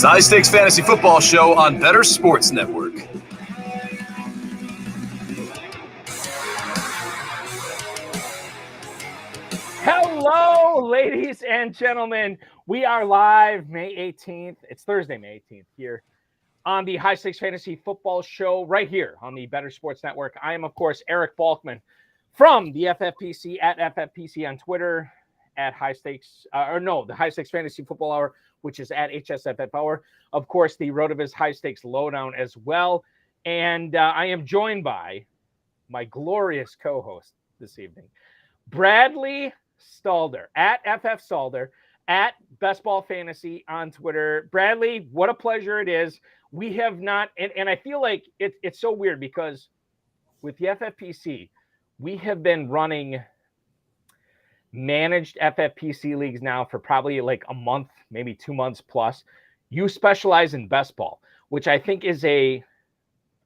It's the High Stakes Fantasy Football Show on Better Sports Network. Hello, ladies and gentlemen. We are live May 18th. It's Thursday, May 18th here on the High Stakes Fantasy Football Show right here on the Better Sports Network. I am, of course, Eric Balkman from the FFPC at FFPC on Twitter, at High Stakes, the High Stakes Fantasy Football Hour, which is at HSFF Hour. Of course, the RotoViz High Stakes Lowdown as well. And I am joined by my glorious co-host this evening, Bradley Stadler, at FF Stadler, at Best Ball Fantasy on Twitter. Bradley, what a pleasure it is. We have not, and I feel like it's so weird because with the FFPC, we have been running managed FFPC leagues now for probably like a month, maybe 2 months plus. You specialize in best ball, which I think is a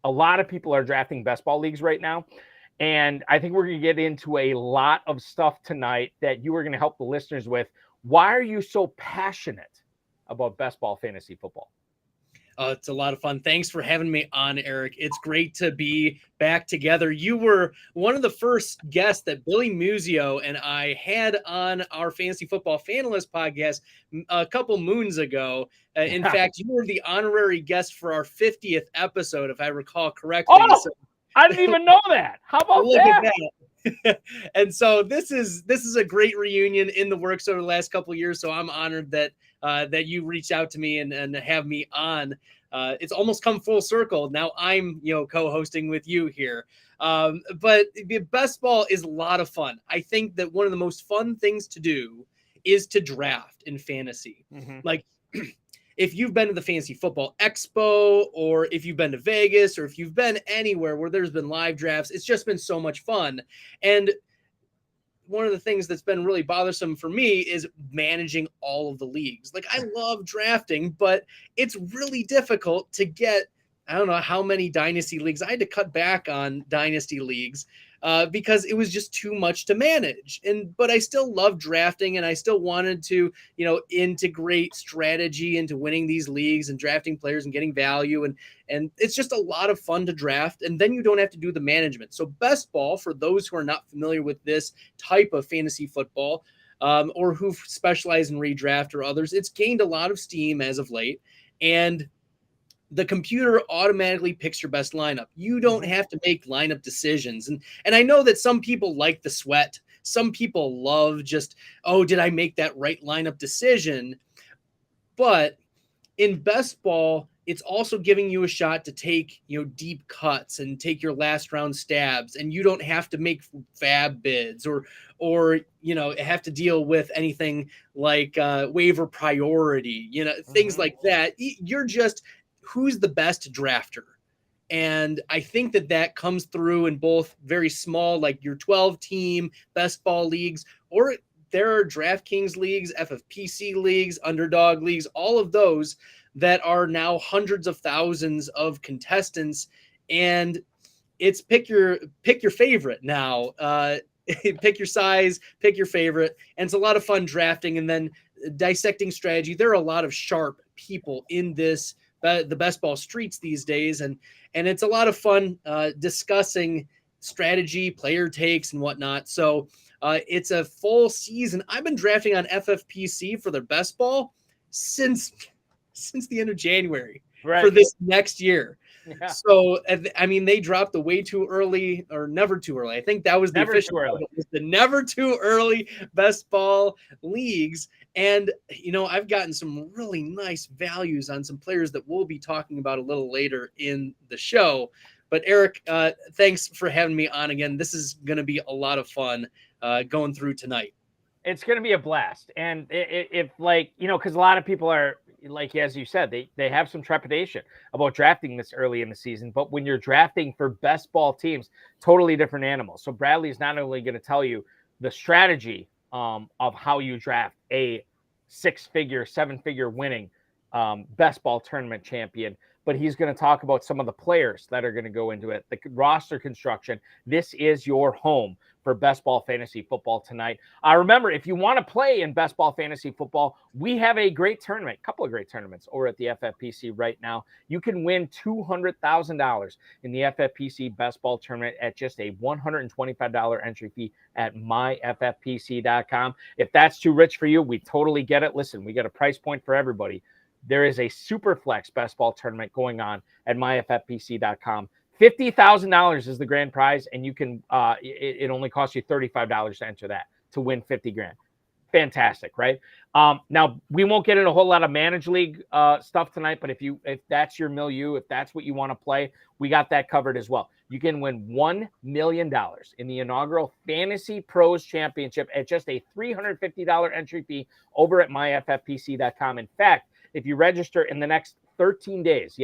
lot of people are drafting best ball leagues right now. And I think we're going to get into a lot of stuff tonight that you are going to help the listeners with. Why are you so passionate about best ball fantasy football? It's a lot of fun. Thanks for having me on, Eric. It's great to be back together. You were one of the first guests that Billy Muzio and I had on our Fantasy Football Fanalist podcast a couple moons ago. In fact, you were the honorary guest for our 50th episode, if I recall correctly. Oh, so, I didn't even know that. How about that? And so this is a great reunion in the works over the last couple of years. So I'm honored that you reached out to me and have me on. It's almost come full circle. Now I'm, co-hosting with you here. But best ball is a lot of fun. I think that one of the most fun things to do is to draft in fantasy. Mm-hmm. Like if you've been to the Fantasy Football Expo, or if you've been to Vegas, or if you've been anywhere where there's been live drafts, it's just been so much fun. And one of the things that's been really bothersome for me is managing all of the leagues. Like, I love drafting, but it's really difficult to get, I don't know how many dynasty leagues. I had to cut back on dynasty leagues because it was just too much to manage. But I still love drafting, and I still wanted to, integrate strategy into winning these leagues and drafting players and getting value. And it's just a lot of fun to draft. And then you don't have to do the management. So best ball, for those who are not familiar with this type of fantasy football, or who specialize in redraft or others, it's gained a lot of steam as of late. And the computer automatically picks your best lineup. You don't have to make lineup decisions. And I know that some people like the sweat. Some people love just, did I make that right lineup decision? But in best ball, it's also giving you a shot to take, deep cuts and take your last round stabs. And you don't have to make fab bids or have to deal with anything like waiver priority, things like that. You're just, who's the best drafter? And I think that comes through in both very small, like your 12-team best ball leagues, or there are DraftKings leagues, FFPC leagues, underdog leagues, all of those that are now hundreds of thousands of contestants. And it's pick your favorite now. Pick your size, pick your favorite. And it's a lot of fun drafting and then dissecting strategy. There are a lot of sharp people in this, the best ball streets these days. And it's a lot of fun discussing strategy, player takes and whatnot. So it's a full season. I've been drafting on FFPC for their best ball since the end of January for this next year. Yeah. So, I mean, they dropped the way too early or never too early. I think that was the official. The never too early best ball leagues. And, I've gotten some really nice values on some players that we'll be talking about a little later in the show. But Eric, thanks for having me on again. This is going to be a lot of fun going through tonight. It's going to be a blast. And if because a lot of people are, like, as you said, they have some trepidation about drafting this early in the season. But when you're drafting for best ball teams, totally different animals. So Bradley is not only going to tell you the strategy of how you draft a 6-figure, 7-figure winning best ball tournament champion, but he's going to talk about some of the players that are going to go into it, the roster construction. This is your home for Best Ball Fantasy Football tonight. Remember, if you want to play in Best Ball Fantasy Football, we have a great tournament, a couple of great tournaments over at the FFPC right now. You can win $200,000 in the FFPC Best Ball Tournament at just a $125 entry fee at myffpc.com. If that's too rich for you, we totally get it. Listen, we got a price point for everybody. There is a super flex best ball tournament going on at myffpc.com. $50,000 is the grand prize, and you can it only costs you $35 to enter that to win 50 grand. Fantastic, right? Now we won't get into a whole lot of managed league stuff tonight, but if that's your milieu, if that's what you want to play, we got that covered as well. You can win $1 million in the inaugural Fantasy Pros Championship at just a $350 entry fee over at myffpc.com. In fact, if you register in the next 13 days,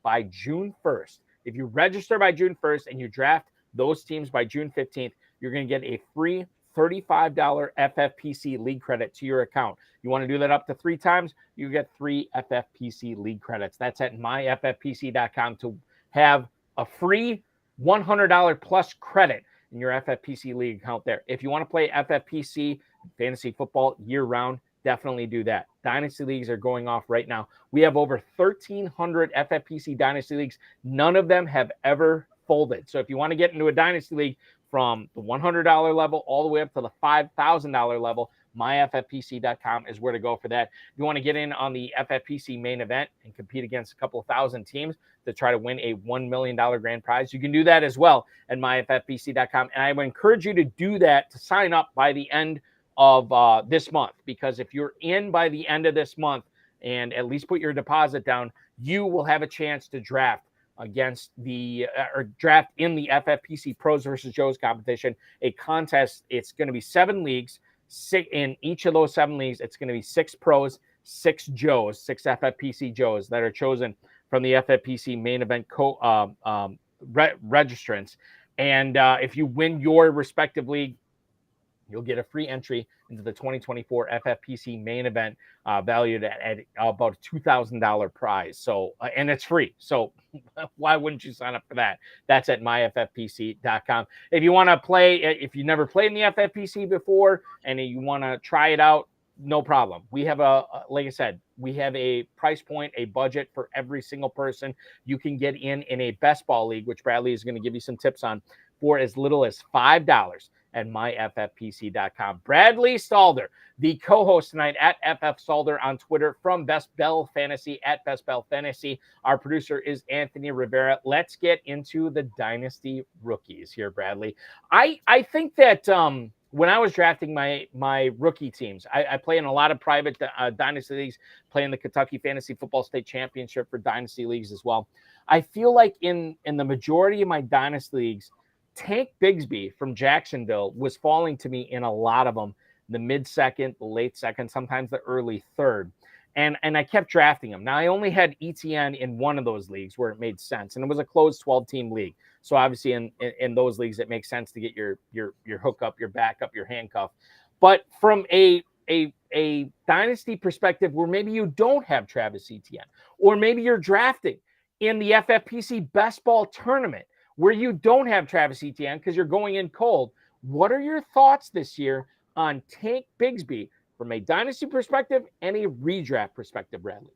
by June 1st, if you register by June 1st and you draft those teams by June 15th, you're going to get a free $35 FFPC league credit to your account. You want to do that up to 3 times, you get 3 FFPC league credits. That's at myffpc.com to have a free $100 plus credit in your FFPC league account there. If you want to play FFPC fantasy football year round, definitely do that. Dynasty leagues are going off right now. We have over 1,300 FFPC Dynasty leagues. None of them have ever folded. So if you want to get into a Dynasty league from the $100 level all the way up to the $5,000 level, myffpc.com is where to go for that. If you want to get in on the FFPC main event and compete against a couple of thousand teams to try to win a $1 million grand prize, you can do that as well at myffpc.com. And I would encourage you to do that, to sign up by the end of this month, because if you're in by the end of this month and at least put your deposit down, you will have a chance to draft against the or draft in the FFPC Pros versus Joes competition, a contest. It's going to be 7 leagues. In each of those 7 leagues, it's going to be 6 pros, 6 Joes, 6 FFPC Joes that are chosen from the FFPC main event registrants. And if you win your respective league, you'll get a free entry into the 2024 FFPC main event valued at about a $2,000 prize. So, and it's free. So why wouldn't you sign up for that? That's at myffpc.com. If you want to play, if you never played in the FFPC before and you want to try it out, no problem. We have like I said, we have a price point, a budget for every single person. You can get in a best ball league, which Bradley is going to give you some tips on, for as little as $5 at myffpc.com. Bradley Stadler, the co-host tonight at FF Stadler on Twitter, from Best Bell Fantasy at Best Bell Fantasy. Our producer is Anthony Rivera. Let's get into the Dynasty rookies here, Bradley. I think that when I was drafting my rookie teams, I play in a lot of private Dynasty leagues, play in the Kentucky Fantasy Football State Championship for Dynasty leagues as well. I feel like in the majority of my Dynasty leagues, Tank Bigsby from Jacksonville was falling to me in a lot of them, the mid-second, the late second, sometimes the early third. And I kept drafting him. Now, I only had ETN in one of those leagues where it made sense, and it was a closed 12-team league. So obviously in those leagues, it makes sense to get your hookup, your backup, your handcuff. But from a dynasty perspective, where maybe you don't have Travis Etienne, or maybe you're drafting in the FFPC Best Ball Tournament where you don't have Travis Etienne because you're going in cold, what are your thoughts this year on Tank Bigsby from a dynasty perspective and a redraft perspective, Bradley?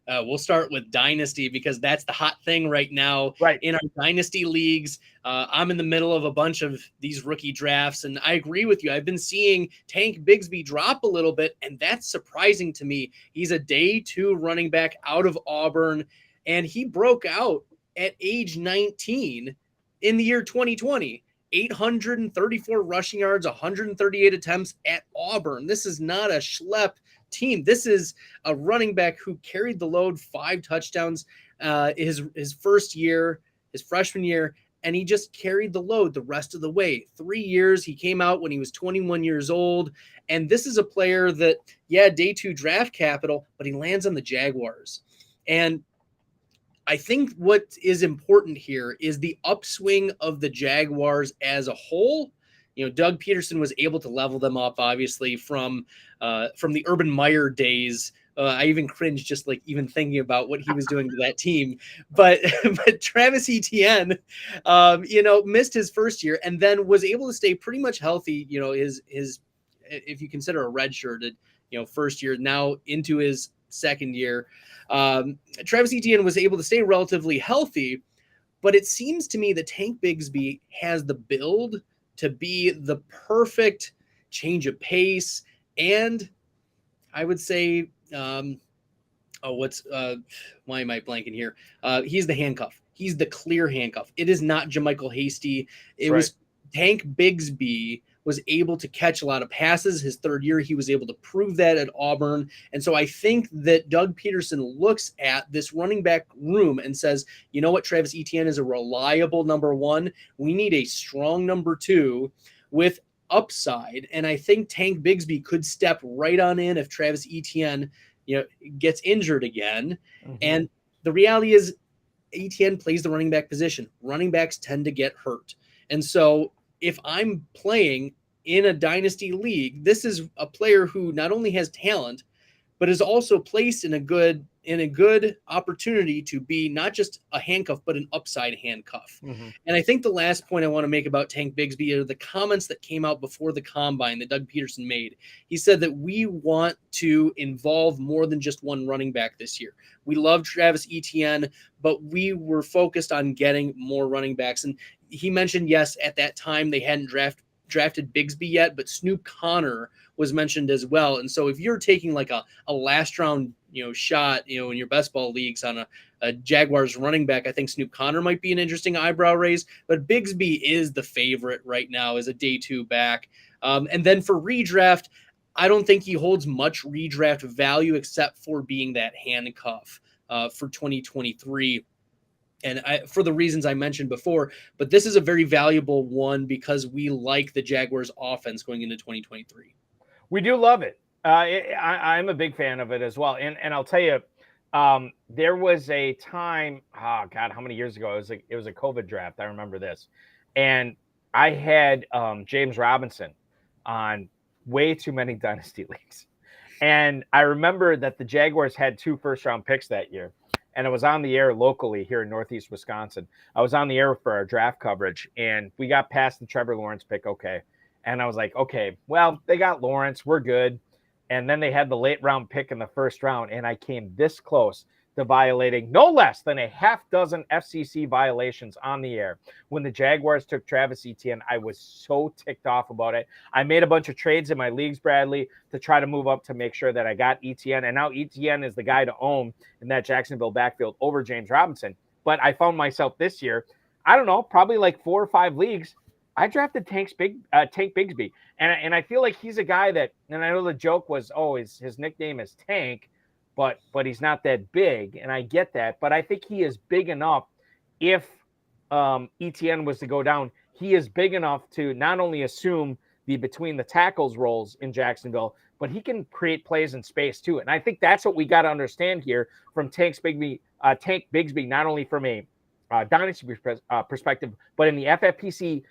We'll start with Dynasty because that's the hot thing right now in our Dynasty leagues. I'm in the middle of a bunch of these rookie drafts, and I agree with you. I've been seeing Tank Bigsby drop a little bit, and that's surprising to me. He's a day 2 running back out of Auburn, and he broke out at age 19 in the year 2020. 834 rushing yards, 138 attempts at Auburn. This is not a schlep team. This is a running back who carried the load, 5 touchdowns his first year, his freshman year, and he just carried the load the rest of the way. 3 years. He came out when he was 21 years old. And this is a player that, day 2 draft capital, but he lands on the Jaguars. And I think what is important here is the upswing of the Jaguars as a whole. You know, Doug Peterson was able to level them up, obviously, from the Urban Meyer days I even cringed just like even thinking about what he was doing to that team. But but Travis Etienne, missed his first year and then was able to stay pretty much healthy. His if you consider a redshirted, first year now into his second year, Travis Etienne was able to stay relatively healthy. But it seems to me that Tank Bigsby has the build to be the perfect change of pace, and I would say, why am I blanking here? He's the handcuff. He's the clear handcuff. It is not JaMychal Hasty. It was Tank Bigsby was able to catch a lot of passes. His third year, he was able to prove that at Auburn. And so I think that Doug Peterson looks at this running back room and says, you know what, Travis Etienne is a reliable number one. We need a strong number two with upside. And I think Tank Bigsby could step right on in if Travis Etienne, gets injured again. Mm-hmm. And the reality is Etienne plays the running back position. Running backs tend to get hurt. And so if I'm playing in a dynasty league, this is a player who not only has talent, but is also placed in a good opportunity to be not just a handcuff, but an upside handcuff. Mm-hmm. And I think the last point I want to make about Tank Bigsby are the comments that came out before the combine that Doug Peterson made. He said that we want to involve more than just one running back this year. We love Travis Etienne, but we were focused on getting more running backs. And he mentioned, yes, at that time they hadn't drafted Bigsby yet, but Snoop Connor was mentioned as well. And so if you're taking like a last round, shot, in your best ball leagues on a Jaguars running back, I think Snoop Connor might be an interesting eyebrow raise, but Bigsby is the favorite right now as a day two back. And then for redraft, I don't think he holds much redraft value except for being that handcuff for 2023. And for the reasons I mentioned before, but this is a very valuable one because we like the Jaguars offense going into 2023. We do love it. I'm a big fan of it as well. And I'll tell you, there was a time, how many years ago? It was a COVID draft. I remember this. And I had James Robinson on way too many dynasty leagues. And I remember that the Jaguars had 2 first-round picks that year. And I was on the air locally here in Northeast Wisconsin. I was on the air for our draft coverage, and we got past the Trevor Lawrence pick, okay. And I was like, okay, well, they got Lawrence. We're good. And then they had the late round pick in the first round, and I came this close to violating no less than a half dozen FCC violations on the air. When the Jaguars took Travis Etienne, I was so ticked off about it. I made a bunch of trades in my leagues, Bradley, to try to move up to make sure that I got Etienne. And now Etienne is the guy to own in that Jacksonville backfield over James Robinson. But I found myself this year, I don't know, probably like 4 or 5 leagues, I drafted Tank Bigsby. And I feel like he's a guy that, and I know the joke was, his nickname is Tank, but he's not that big, and I get that. But I think he is big enough. If Etienne was to go down, he is big enough to not only assume the between the tackles roles in Jacksonville, but he can create plays in space too. And I think that's what we got to understand here from Tank Bigsby, not only from a dynasty perspective, but in the FFPC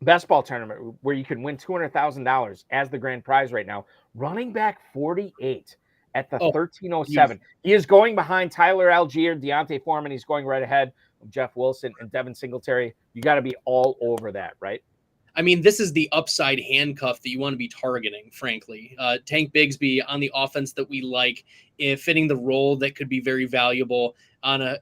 best ball tournament where you can win $200,000 as the grand prize right now. Running back 48 at the 1307. He is going behind Tyler Algier, Deontay Foreman. He's going right ahead of Jeff Wilson and Devin Singletary. You got to be all over that, right? I mean, this is the upside handcuff that you want to be targeting, frankly. Tank Bigsby on the offense that we like, fitting the role that could be very valuable on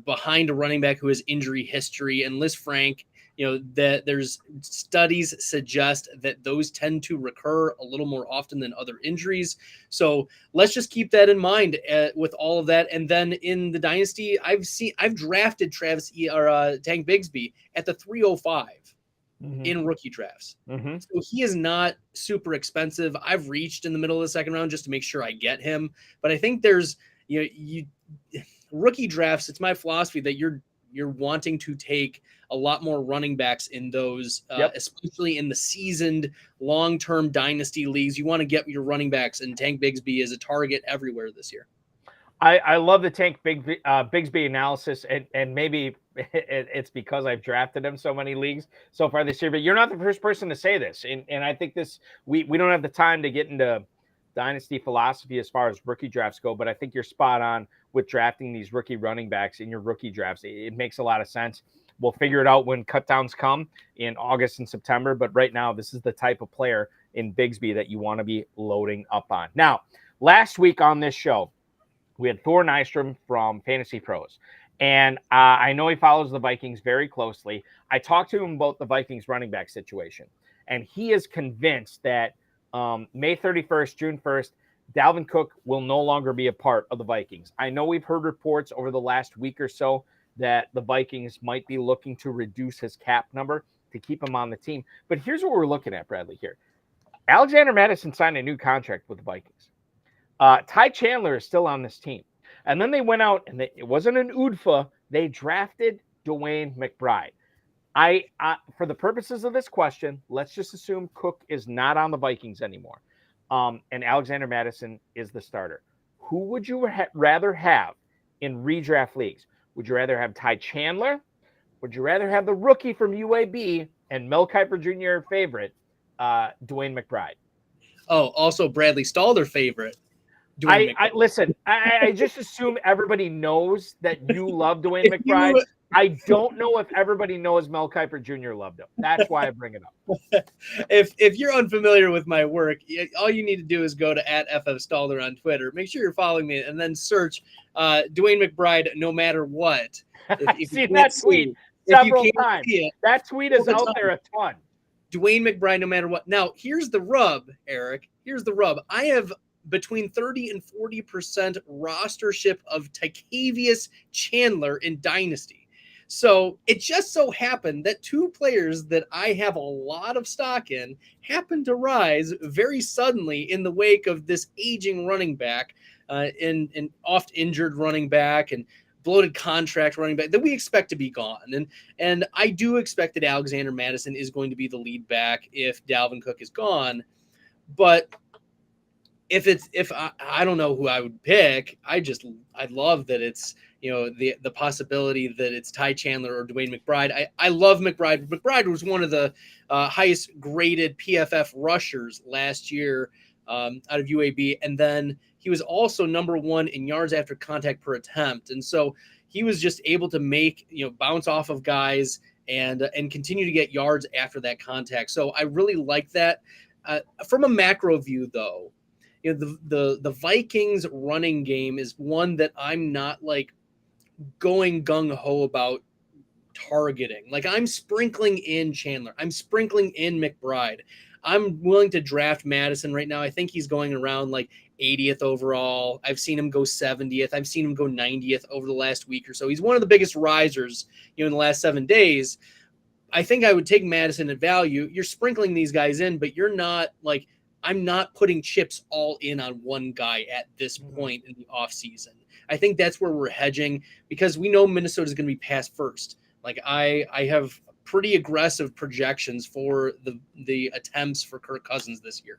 behind a running back who has injury history. And Liz Frank, that there's studies suggest that those tend to recur a little more often than other injuries. So let's just keep that in mind with all of that. And then in the dynasty, I've drafted Tank Bigsby at the 305 in rookie drafts. Mm-hmm. So he is not super expensive. I've reached in the middle of the second round just to make sure I get him. But I think there's, rookie drafts, it's my philosophy that you're wanting to take a lot more running backs in those, especially in the seasoned long-term dynasty leagues. You want to get your running backs, and Tank Bigsby is a target everywhere this year. I love the Tank Bigsby analysis, and maybe it's because I've drafted him so many leagues so far this year, but you're not the first person to say this. And I think we don't have the time to get into dynasty philosophy as far as rookie drafts go, but I think you're spot on with drafting these rookie running backs in your rookie drafts. It makes a lot of sense. We'll figure it out when cutdowns come in August and September, but right now this is the type of player in Bigsby that you want to be loading up on. Now, last week on this show, we had Thor Nystrom from Fantasy Pros, and I know he follows the Vikings very closely. I talked to him about the Vikings running back situation, and he is convinced that May 31st, June 1st, Dalvin Cook will no longer be a part of the Vikings. I know we've heard reports over the last week or so that the Vikings might be looking to reduce his cap number to keep him on the team. But here's what we're looking at, Bradley, here. Alexander Mattison signed a new contract with the Vikings. Ty Chandler is still on this team. And then they went out, and it wasn't an UDFA. They drafted Dwayne McBride. For the purposes of this question, let's just assume Cook is not on the Vikings anymore, and Alexander Mattison is the starter. Who would you rather have in redraft leagues? Would you rather have Ty Chandler? Would you rather have the rookie from UAB and Mel Kiper Jr. favorite, Dwayne McBride? Oh, also Bradley Stadler favorite. Listen, I just assume everybody knows that you love Dwayne McBride. I don't know if everybody knows Mel Kiper Jr. loved him. That's why I bring it up. If you're unfamiliar with my work, all you need to do is go to @FFStadler on Twitter. Make sure you're following me, and then search Dwayne McBride no matter what. I've seen that tweet several times. That tweet is out there a ton. Dwayne McBride no matter what. Now, here's the rub, Eric. Here's the rub. I have between 30 and 40% rostership of Tykavius Chandler in Dynasty. So it just so happened that two players that I have a lot of stock in happened to rise very suddenly in the wake of this aging running back, and oft injured running back and bloated contract running back that we expect to be gone. And I do expect that Alexander Mattison is going to be the lead back if Dalvin Cook is gone. But if I don't know who I would pick, I love that it's, the possibility that it's Ty Chandler or Dwayne McBride. I love McBride. McBride was one of the highest graded PFF rushers last year out of UAB. And then he was also number one in yards after contact per attempt. And so he was just able to make, bounce off of guys and continue to get yards after that contact. So I really like that. From a macro view, though, the Vikings running game is one that I'm not like going gung-ho about targeting. Like, I'm sprinkling in Chandler. I'm sprinkling in McBride. I'm willing to draft Madison right now. I think he's going around like 80th overall. I've seen him go 70th. I've seen him go 90th over the last week or so. He's one of the biggest risers, in the last 7 days. I think I would take Madison at value. You're sprinkling these guys in, but you're not like, I'm not putting chips all in on one guy at this point in the offseason. I think that's where we're hedging because we know Minnesota is going to be pass first. Like, I have pretty aggressive projections for the attempts for Kirk Cousins this year.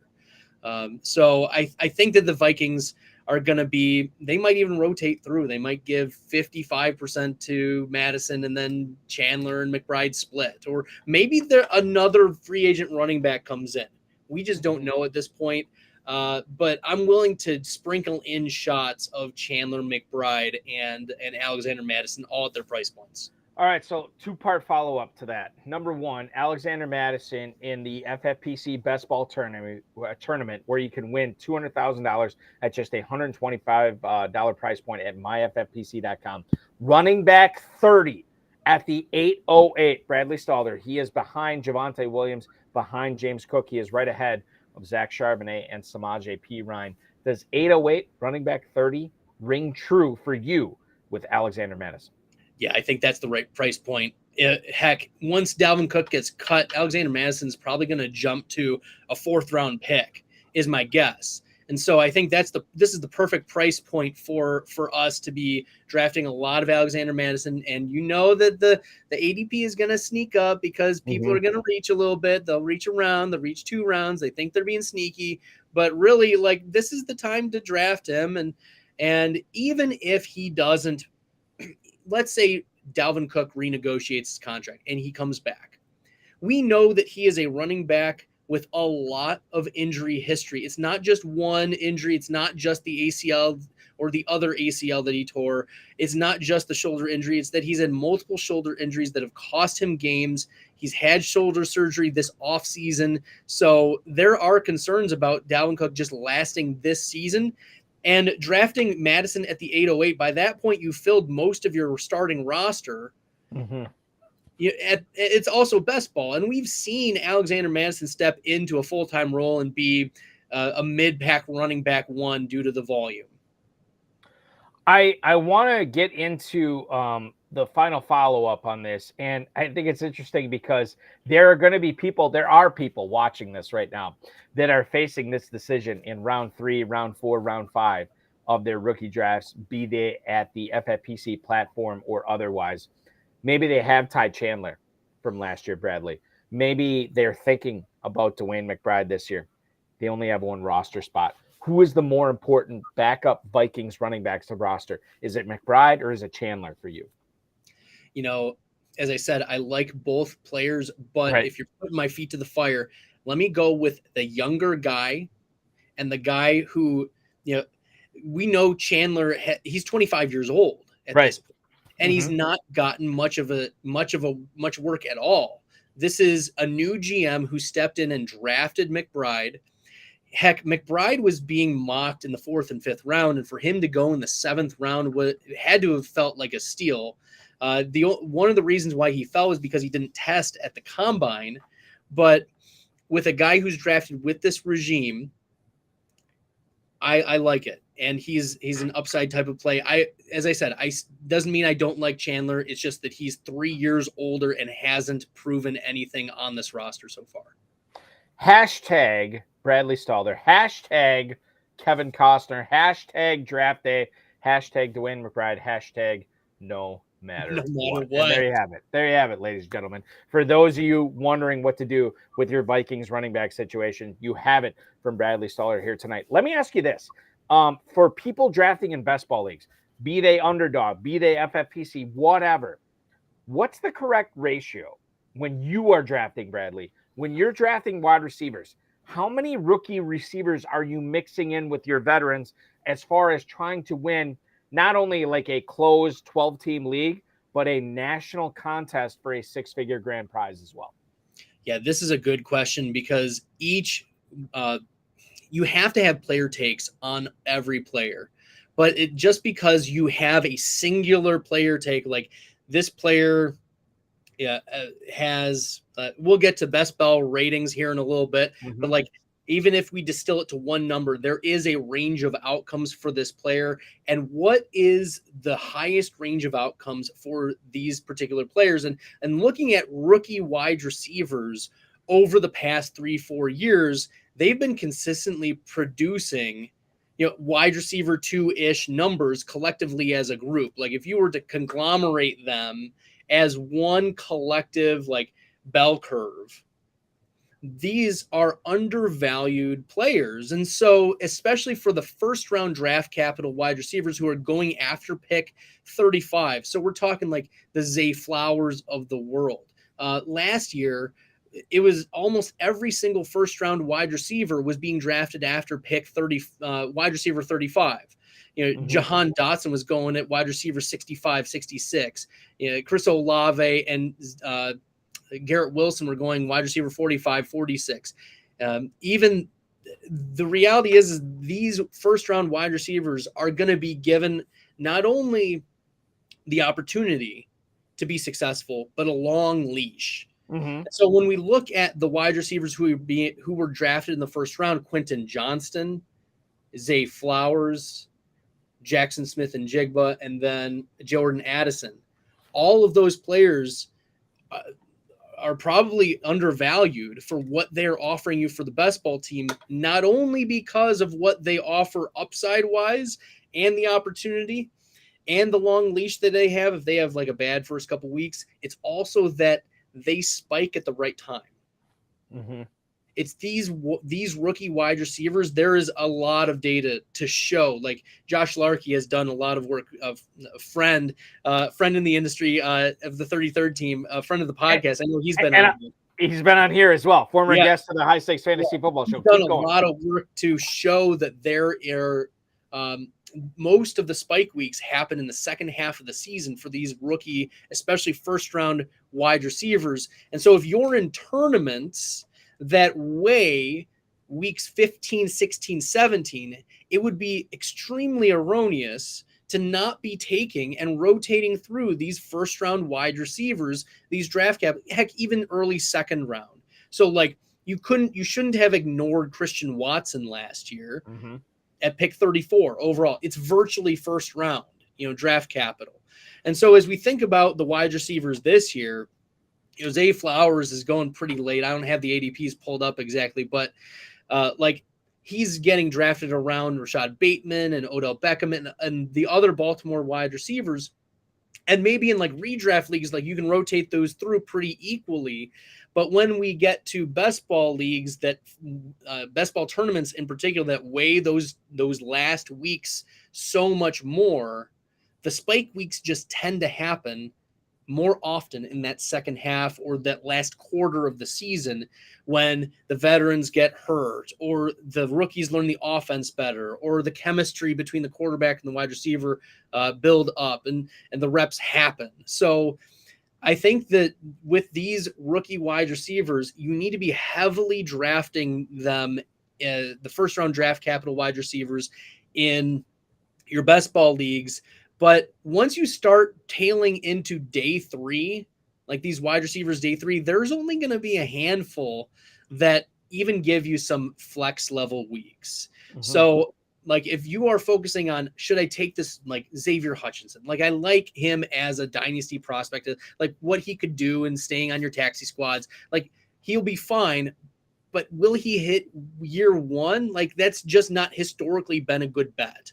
So I think that the Vikings are going to be, they might even rotate through. They might give 55% to Madison and then Chandler and McBride split, or maybe another free agent running back comes in. We just don't know at this point. But I'm willing to sprinkle in shots of Chandler, McBride, and Alexander Mattison all at their price points. All right, so two-part follow-up to that. Number one, Alexander Mattison in the FFPC Best Ball tournament where you can win $200,000 at just a $125 price point at myffpc.com. Running back 30 at the 808, Bradley Stadler. He is behind Javonte Williams, behind James Cook. He is right ahead of Zach Charbonnet and Samaje Perine. Does 808, running back 30, ring true for you with Alexander Mattison? Yeah, I think that's the right price point. Heck, once Dalvin Cook gets cut, Alexander Madison's probably going to jump to a 4th-round pick, is my guess. And so I think this is the perfect price point for us to be drafting a lot of Alexander Mattison. And that the ADP is going to sneak up because people are going to reach a little bit. They'll reach around. They'll reach 2 rounds. They think they're being sneaky. But really, like, this is the time to draft him. And even if he doesn't, let's say Dalvin Cook renegotiates his contract and he comes back. We know that he is a running back with a lot of injury history. It's not just one injury. It's not just the ACL or the other ACL that he tore. It's not just the shoulder injury. It's that he's had multiple shoulder injuries that have cost him games. He's had shoulder surgery this offseason. So there are concerns about Dalvin Cook just lasting this season. And drafting Madison at the 808, by that point, you filled most of your starting roster. Mm-hmm. It's also best ball. And we've seen Alexander Madison step into a full-time role and be a mid-pack running back one due to the volume. I want to get into the final follow-up on this. And I think it's interesting because there are people watching this right now that are facing this decision in round 3, round 4, round 5 of their rookie drafts, be they at the FFPC platform or otherwise. Maybe they have Ty Chandler from last year, Bradley. Maybe they're thinking about DeWayne McBride this year. They only have one roster spot. Who is the more important backup Vikings running backs to roster? Is it McBride or is it Chandler for you? You know, as I said, I like both players, but right. If you're putting my feet to the fire, let me go with the younger guy and the guy who, we know Chandler, he's 25 years old at this point, and he's not gotten much work at all. This is a new GM who stepped in and drafted McBride. Heck, McBride was being mocked in the 4th and 5th round, and for him to go in the 7th round had to have felt like a steal. One of the reasons why he fell was because he didn't test at the combine, but with a guy who's drafted with this regime, I like it, and he's an upside type of play. As I said, doesn't mean I don't like Chandler. It's just that he's 3 years older and hasn't proven anything on this roster so far. Hashtag Bradley Stadler, hashtag Kevin Costner, hashtag draft day, hashtag DeWayne McBride, hashtag no matter what. And there you have it. There you have it, ladies and gentlemen. For those of you wondering what to do with your Vikings running back situation, you have it from Bradley Stadler here tonight. Let me ask you this. For people drafting in best ball leagues, be they underdog, be they FFPC, whatever, what's the correct ratio when you are drafting, Bradley? When you're drafting wide receivers, how many rookie receivers are you mixing in with your veterans as far as trying to win not only like a closed 12-team league, but a national contest for a 6-figure grand prize as well? Yeah, this is a good question because you have to have player takes on every player. But just because you have a singular player take, like this player has we'll get to best ball ratings here in a little bit, but like even if we distill it to one number, there is a range of outcomes for this player. And what is the highest range of outcomes for these particular players? And looking at rookie wide receivers over the past 3-4 years, they've been consistently producing wide receiver 2-ish numbers collectively as a group. Like if you were to conglomerate them as one collective like bell curve, these are undervalued players. And so especially for the first round draft capital wide receivers who are going after pick 35. So we're talking like the Zay Flowers of the world. Last year, it was almost every single first round wide receiver was being drafted after pick 30, wide receiver 35. Jahan Dotson was going at wide receiver 65, 66. Chris Olave and Garrett Wilson were going wide receiver 45, 46. Even the reality is these first round wide receivers are going to be given not only the opportunity to be successful, but a long leash. So when we look at the wide receivers who were drafted in the first round, Quentin Johnston, Zay Flowers, Jackson Smith and Jigba, and then Jordan Addison, all of those players are probably undervalued for what they're offering you for the best ball team, not only because of what they offer upside wise and the opportunity and the long leash that they have. If they have like a bad first couple weeks, it's also that they spike at the right time. It's these rookie wide receivers. There is a lot of data to show. Like Josh Larkey has done a lot of work. Of a friend in the industry of the 33rd team, a friend of the podcast. I know he's been on. He's been on here as well. Former Yeah. guest of the High Stakes Fantasy Football Show. He's done Keep a going. lot of work to show that there are most of the spike weeks happen in the second half of the season for these rookie, especially first round wide receivers. And so if you're in tournaments that weigh weeks 15, 16, 17, it would be extremely erroneous to not be taking and rotating through these first round wide receivers, these draft cap, heck, even early second round. So like you shouldn't have ignored Christian Watson last year at pick 34 overall. It's virtually first round, draft capital. And so as we think about the wide receivers this year, Zay Flowers is going pretty late. I don't have the ADPs pulled up exactly, but he's getting drafted around Rashad Bateman and Odell Beckham and the other Baltimore wide receivers. And maybe in like redraft leagues, like you can rotate those through pretty equally. But when we get to best ball leagues, that best ball tournaments in particular, that weigh those last weeks so much more, the spike weeks just tend to happen more often in that second half or that last quarter of the season when the veterans get hurt or the rookies learn the offense better or the chemistry between the quarterback and the wide receiver build up and the reps happen. So I think that with these rookie wide receivers, you need to be heavily drafting them, the first round draft capital wide receivers in your best ball leagues. But once you start tailing into day 3, like these wide receivers day 3, there's only going to be a handful that even give you some flex level weeks. So like if you are focusing on, should I take this, like Xavier Hutchinson, like I like him as a dynasty prospect, like what he could do and staying on your taxi squads, like he'll be fine. But will he hit year 1? Like that's just not historically been a good bet.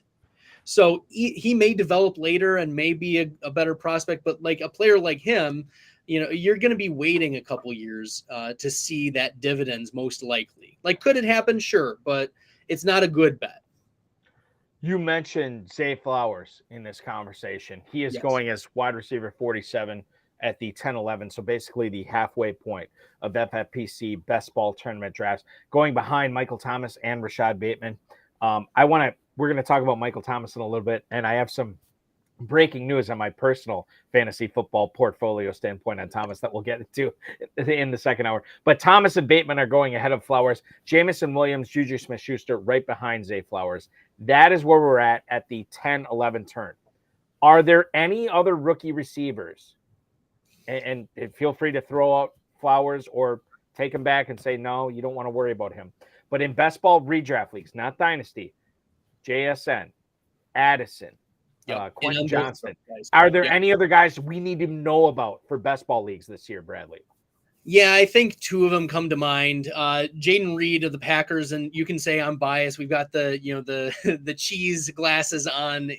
So he may develop later and may be a better prospect, but like a player like him, you're going to be waiting a couple years to see that dividends most likely. Like, could it happen? Sure, but it's not a good bet. You mentioned Zay Flowers in this conversation. He is going as wide receiver 47 at the 10-11, so basically the halfway point of FFPC best ball tournament drafts, going behind Michael Thomas and Rashad Bateman. We're going to talk about Michael Thomas in a little bit, and I have some breaking news on my personal fantasy football portfolio standpoint on Thomas that we'll get into in the second hour. But Thomas and Bateman are going ahead of Flowers. Jamison Williams, Juju Smith-Schuster right behind Zay Flowers. That is where we're at the 10-11 turn. Are there any other rookie receivers? And feel free to throw out Flowers or take him back and say, no, you don't want to worry about him. But in best ball redraft leagues, not dynasty, JSN, Addison, Quentin Johnston. Are there any other guys we need to know about for best ball leagues this year, Bradley? Yeah, I think 2 of them come to mind. Jaden Reed of the Packers, and you can say I'm biased. We've got the cheese glasses on,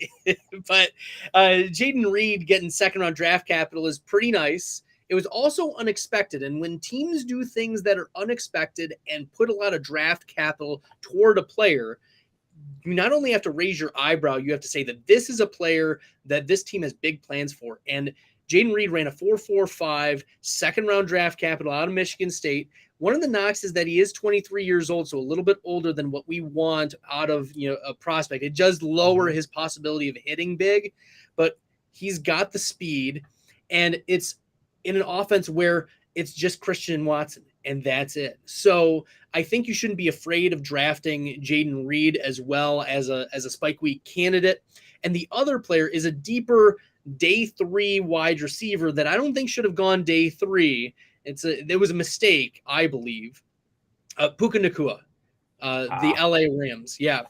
but Jaden Reed getting second round draft capital is pretty nice. It was also unexpected, and when teams do things that are unexpected and put a lot of draft capital toward a player, you not only have to raise your eyebrow, you have to say that this is a player that this team has big plans for. And Jaden Reed ran a 4.45 second round draft capital out of Michigan State. One of the knocks is that he is 23 years old, so a little bit older than what we want out of a prospect. It does lower his possibility of hitting big, but he's got the speed, and it's in an offense where it's just Christian Watson, and that's it. So I think you shouldn't be afraid of drafting Jaden Reed as well as a spike week candidate. And the other player is a deeper day 3 wide receiver that I don't think should have gone day 3. There was a mistake, I believe. Puka Nacua, the LA Rams. Yeah.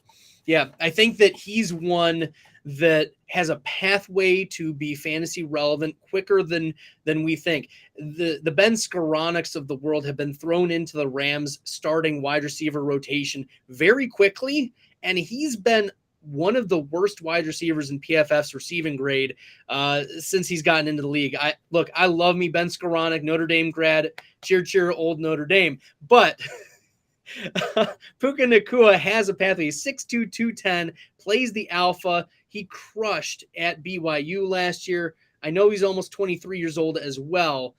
I think that he's one that has a pathway to be fantasy relevant quicker than we think. The Ben Skoroneks of the world have been thrown into the Rams starting wide receiver rotation very quickly, and he's been one of the worst wide receivers in PFF's receiving grade since he's gotten into the league. I love me Ben Skoronek, Notre Dame grad, cheer, old Notre Dame, but Puka Nacua has a pathway. He's 6'2", 210, plays the alpha. He crushed at BYU last year. I know he's almost 23 years old as well,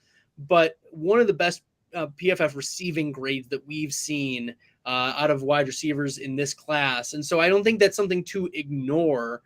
but one of the best PFF receiving grades that we've seen out of wide receivers in this class. And so I don't think that's something to ignore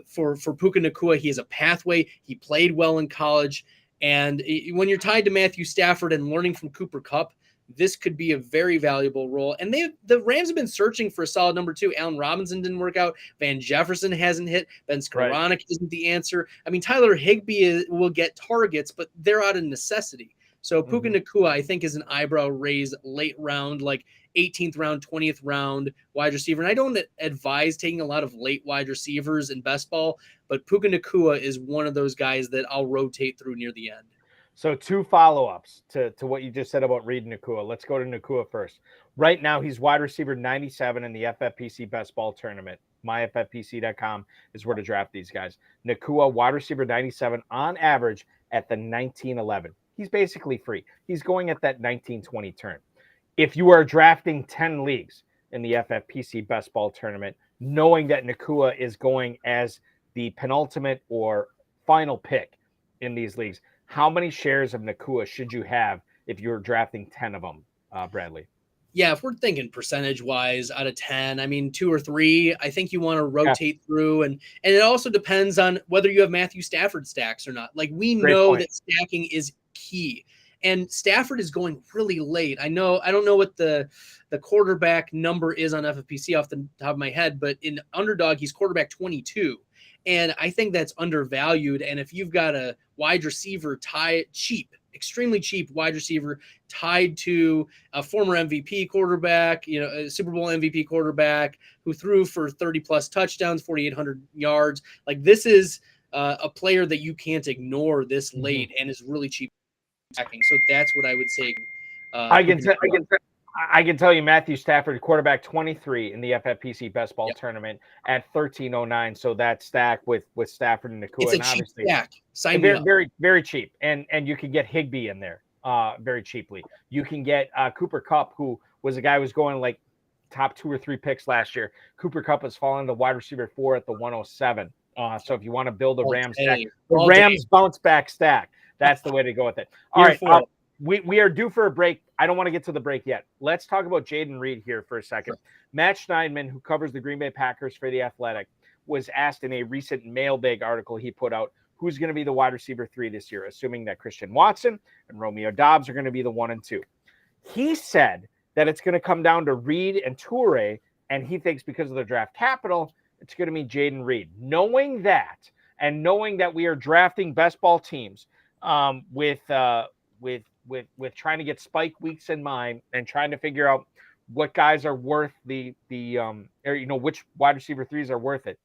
for Puka Nacua. He has a pathway. He played well in college. And when you're tied to Matthew Stafford and learning from Cooper Kupp, this could be a very valuable role. And the Rams have been searching for a solid number 2. Allen Robinson didn't work out. Van Jefferson hasn't hit. Ben Skoranek isn't the answer. I mean, Tyler Higbee will get targets, but they're out of necessity. So Puka Nacua, I think, is an eyebrow raise late round, like 18th round, 20th round wide receiver. And I don't advise taking a lot of late wide receivers in best ball, but Puka Nacua is one of those guys that I'll rotate through near the end. So 2 follow-ups to what you just said about Reed Nacua. Let's go to Nacua first. Right now, he's wide receiver 97 in the FFPC best ball tournament. MyFFPC.com is where to draft these guys. Nacua, wide receiver 97 on average at the 1911. He's basically free. He's going at that 1920 turn. If you are drafting 10 leagues in the FFPC best ball tournament, knowing that Nacua is going as the penultimate or final pick in these leagues, how many shares of Nacua should you have if you're drafting 10 of them, Bradley? Yeah, if we're thinking percentage-wise out of 10, I mean, 2 or 3, I think you want to rotate through. And it also depends on whether you have Matthew Stafford stacks or not. Like, we know that stacking is key. And Stafford is going really late. I don't know what the quarterback number is on FFPC off the top of my head, but in Underdog, he's quarterback 22. And I think that's undervalued. And if you've got a wide receiver extremely cheap wide receiver tied to a former MVP quarterback, a Super Bowl MVP quarterback who threw for 30 plus touchdowns, 4,800 yards, like this is a player that you can't ignore this late and is really cheap. So that's what I would say. I can tell you Matthew Stafford, quarterback 23 in the FFPC best ball tournament at 1309. So that stack with Stafford and Nacua. It's a cheap stack. Sign me up. Very, very cheap. And you can get Higbee in there very cheaply. You can get Cooper Kupp, who was a guy who was going like top 2 or 3 picks last year. Cooper Kupp has fallen to wide receiver 4 at the 107. So if you want to build a Rams stack, the Rams bounce back stack, that's the way to go with it. All right. We are due for a break. I don't want to get to the break yet. Let's talk about Jayden Reed here for a second. Sure. Matt Schneidman, who covers the Green Bay Packers for The Athletic, was asked in a recent mailbag article he put out, who's going to be the wide receiver 3 this year, assuming that Christian Watson and Romeo Doubs are going to be the 1 and 2. He said that it's going to come down to Reed and Toure, and he thinks because of the draft capital, it's going to be Jayden Reed. Knowing that, and knowing that we are drafting best ball teams with trying to get spike weeks in mind and trying to figure out what guys are worth which wide receiver 3s are worth it.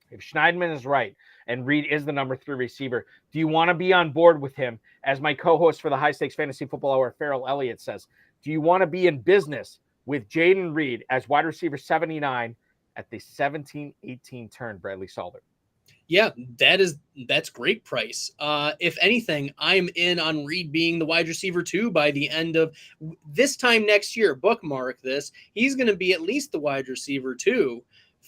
If Schneidman is right and Reed is the number 3 receiver, do you want to be on board with him? As my co-host for the High Stakes Fantasy Football Hour, Farrell Elliott, says, do you want to be in business with Jayden Reed as wide receiver 79 at the 17-18 turn, Bradley Salter? Yeah, that's great price. If anything, I'm in on Reed being the wide receiver 2 by the end of this time next year. Bookmark this. He's going to be at least the wide receiver 2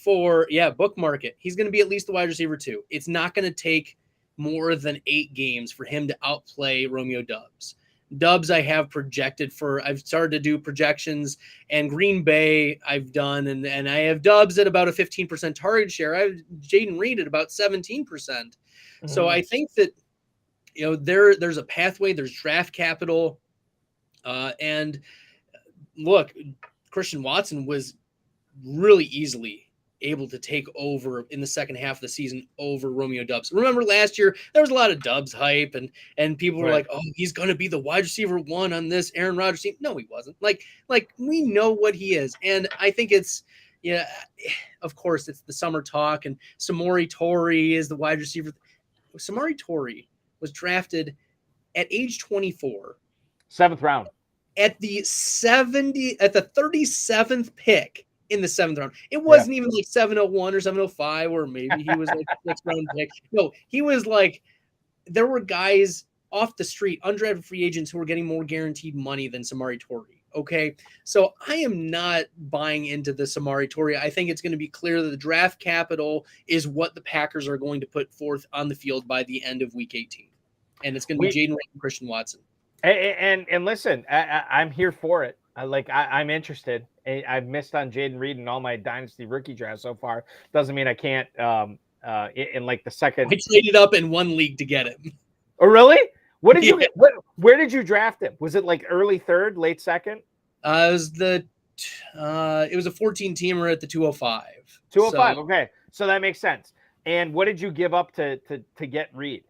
bookmark it. He's going to be at least the wide receiver 2. It's not going to take more than 8 games for him to outplay Romeo Doubs. Doubs I have projected for, I've started to do projections, and Green Bay I've done, and I have Doubs at about a 15% target share. I have Jayden Reed at about 17%. So I think that, there's a pathway, there's draft capital. And look, Christian Watson was really easily able to take over in the second half of the season over Romeo Doubs. Remember last year, there was a lot of Doubs hype and people were like, oh, he's going to be the wide receiver 1 on this Aaron Rodgers team. No, he wasn't. Like we know what he is. And I think it's, of course it's the summer talk, and Samori Toure is the wide receiver. Samori Toure was drafted at age 24. 7th round. At the 37th pick. In the 7th round. It wasn't even like 701 or 705, or maybe he was like a 6th round pick. No, he was like, there were guys off the street, undrafted free agents, who were getting more guaranteed money than Samori Toure. Okay. So I am not buying into the Samori Toure. I think it's going to be clear that the draft capital is what the Packers are going to put forth on the field by the end of week 18. And it's going to be Jayden Reed and Christian Watson. And listen, I'm here for it. I'm interested. I've missed on Jaden Reed and all my dynasty rookie drafts so far. Doesn't mean I can't. In like the second, I traded up in one league to get him. Oh, really? What did you get? Where did you draft him? Was it like early third, late second? It was a 14 teamer at the 205. 205. So, okay, so that makes sense. And what did you give up to get Reed?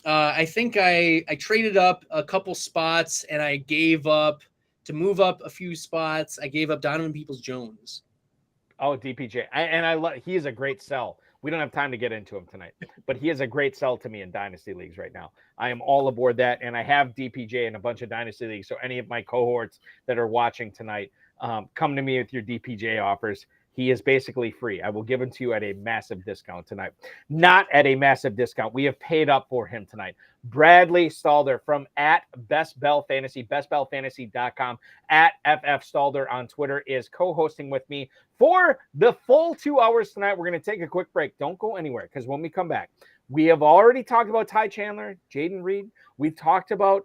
I think I traded up a couple spots, and I gave up to move up a few spots. I gave up Donovan Peoples-Jones. Oh, DPJ, I love. He is a great sell. We don't have time to get into him tonight, but he is a great sell to me in dynasty leagues right now. I am all aboard that, and I have DPJ in a bunch of dynasty leagues. So any of my cohorts that are watching tonight, come to me with your DPJ offers. He is basically free. I will give him to you at a massive discount tonight. Not at a massive discount. We have paid up for him tonight. Bradley Stadler from at Best Bell Fantasy, bestbellfantasy.com, at FF Stadler on Twitter is co-hosting with me for the full 2 hours tonight. We're going to take a quick break. Don't go anywhere, because when we come back, we have already talked about Ty Chandler, Jaden Reed. We've talked about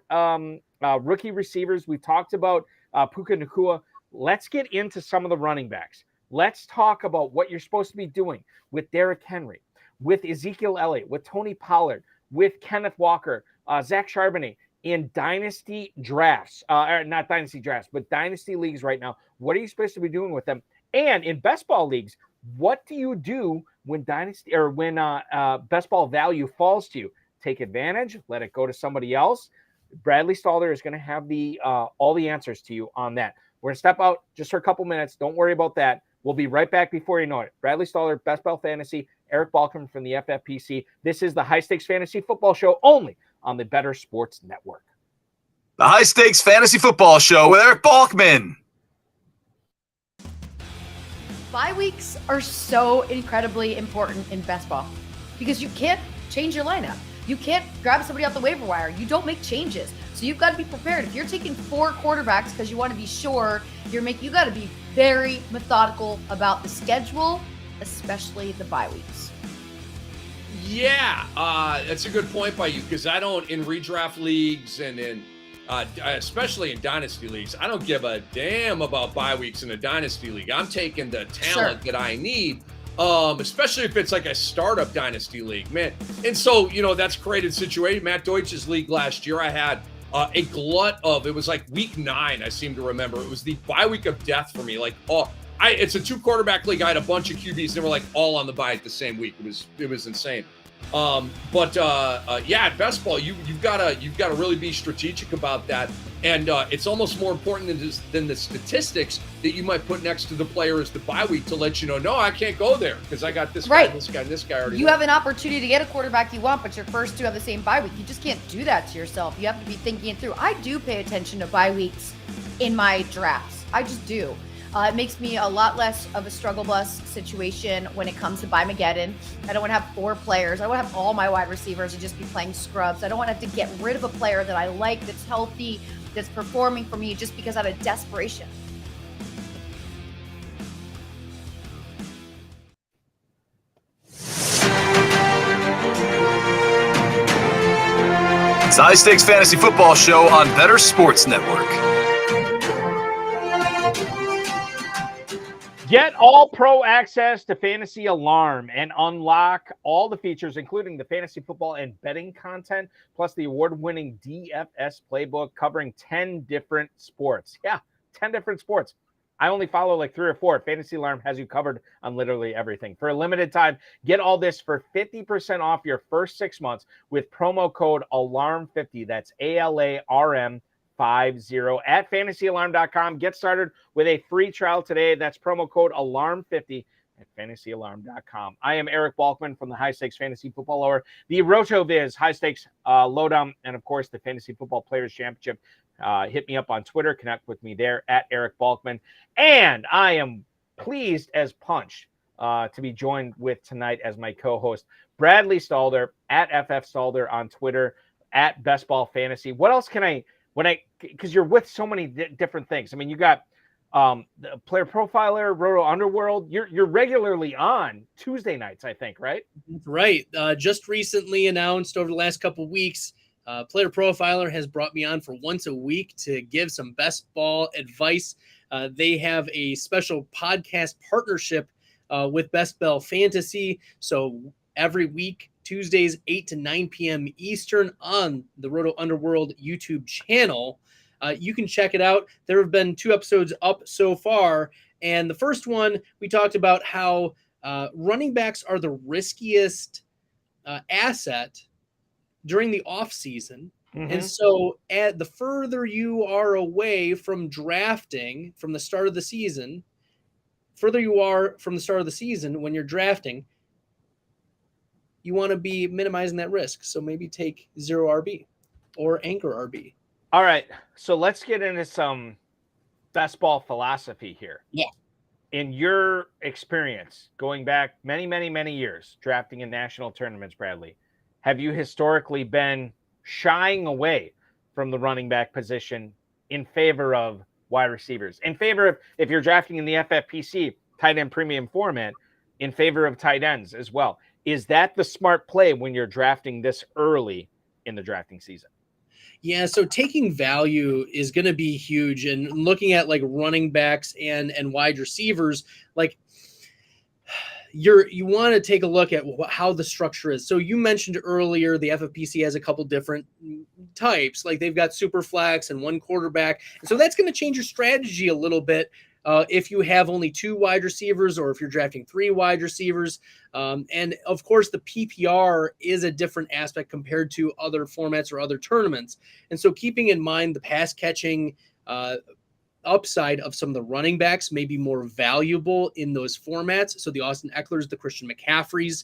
rookie receivers. We've talked about Puka Nacua. Let's get into some of the running backs. Let's talk about what you're supposed to be doing with Derrick Henry, with Ezekiel Elliott, with Tony Pollard, with Kenneth Walker, Zach Charbonnet in dynasty drafts, not dynasty drafts, but dynasty leagues right now. What are you supposed to be doing with them? And in best ball leagues, what do you do when dynasty or when best ball value falls to you? Take advantage, let it go to somebody else. Bradley Stadler is going to have all the answers to you on that. We're going to step out just for a couple minutes. Don't worry about that. We'll be right back before you know it. Bradley Stadler, Best Bell Fantasy, Eric Balkman from the FFPC. This is the High Stakes Fantasy Football Show only on the Better Sports Network. The High Stakes Fantasy Football Show with Eric Balkman. Bye weeks are so incredibly important in best ball because you can't change your lineup. You can't grab somebody off the waiver wire. You don't make changes. So you've got to be prepared. If you're taking 4 quarterbacks because you want to be sure you got to be very methodical about the schedule, especially the bye weeks. Yeah, that's a good point by you, because I don't, in redraft leagues and in especially in dynasty leagues, I don't give a damn about bye weeks in a dynasty league. I'm taking the talent that I need, especially if it's like a startup dynasty league, man. And so, that's created situation. Matt Deutsch's league last year, I had a glut of, it was like week 9, I seem to remember. It was the bye week of death for me. Like, it's a 2 quarterback league. I had a bunch of QBs. They were like all on the bye at the same week. It was insane. At best ball, you've got to really be strategic about that. And it's almost more important than the statistics that you might put next to the player as the bye week to let you know, no, I can't go there because I got this guy, this guy, and this guy already. You have an opportunity to get a quarterback you want, but your first 2 have the same bye week. You just can't do that to yourself. You have to be thinking it through. I do pay attention to bye weeks in my drafts. I just do. It makes me a lot less of a struggle bus situation when it comes to Mageddon. I don't want to have 4 players. I don't want to have all my wide receivers and just be playing scrubs. I don't want to have to get rid of a player that I like, that's healthy, that's performing for me just because out of desperation. It's the High Stakes Fantasy Football Show on Better Sports Network. Get all pro access to Fantasy Alarm and unlock all the features, including the fantasy football and betting content, plus the award-winning DFS playbook covering 10 different sports. Yeah, 10 different sports. I only follow like 3 or 4. Fantasy Alarm has you covered on literally everything. For a limited time, get all this for 50% off your first 6 months with promo code ALARM50. That's ALARM50 at fantasyalarm.com. Get started with a free trial today. That's promo code ALARM50 at fantasyalarm.com. I am Eric Balkman from the High Stakes Fantasy Football Hour, the RotoViz High Stakes Lowdown, and of course the Fantasy Football Players Championship. Hit me up on Twitter. Connect with me there at Eric Balkman. And I am pleased as punch to be joined with tonight as my co-host, Bradley Stadler at FF Stadler on Twitter, at Best Ball Fantasy. What else can because you're with so many different things. I mean, you got the Player Profiler, Roto Underworld. You're regularly on Tuesday nights, I think, right? Right. Just recently announced over the last couple of weeks Player Profiler has brought me on for once a week to give some best ball advice. They have a special podcast partnership with Best Bell Fantasy. So every week, Tuesdays, 8 to 9 p.m. Eastern on the Roto Underworld YouTube channel. You can check it out. There have been 2 episodes up so far. And the first one, we talked about how running backs are the riskiest asset during the off season. Mm-hmm. And so the further you are away from drafting from the start of the season, when you're drafting, you want to be minimizing that risk. So maybe take 0 RB or anchor RB. All right. So let's get into some best ball philosophy here. Yeah. In your experience, going back many, many, many years, drafting in national tournaments, Bradley, have you historically been shying away from the running back position in favor of wide receivers? In favor of, if you're drafting in the FFPC tight end premium format, in favor of tight ends as well? Is that the smart play when you're drafting this early in the drafting season? Yeah, so taking value is going to be huge, and looking at like running backs and wide receivers, like you want to take a look at how the structure is. So you mentioned earlier the FFPC has a couple different types, like they've got super flex and 1 quarterback, and so that's going to change your strategy a little bit. If you have only 2 wide receivers, or if you're drafting 3 wide receivers. And of course, the PPR is a different aspect compared to other formats or other tournaments. And so keeping in mind the pass catching upside of some of the running backs may be more valuable in those formats. So the Austin Eckler's, the Christian McCaffreys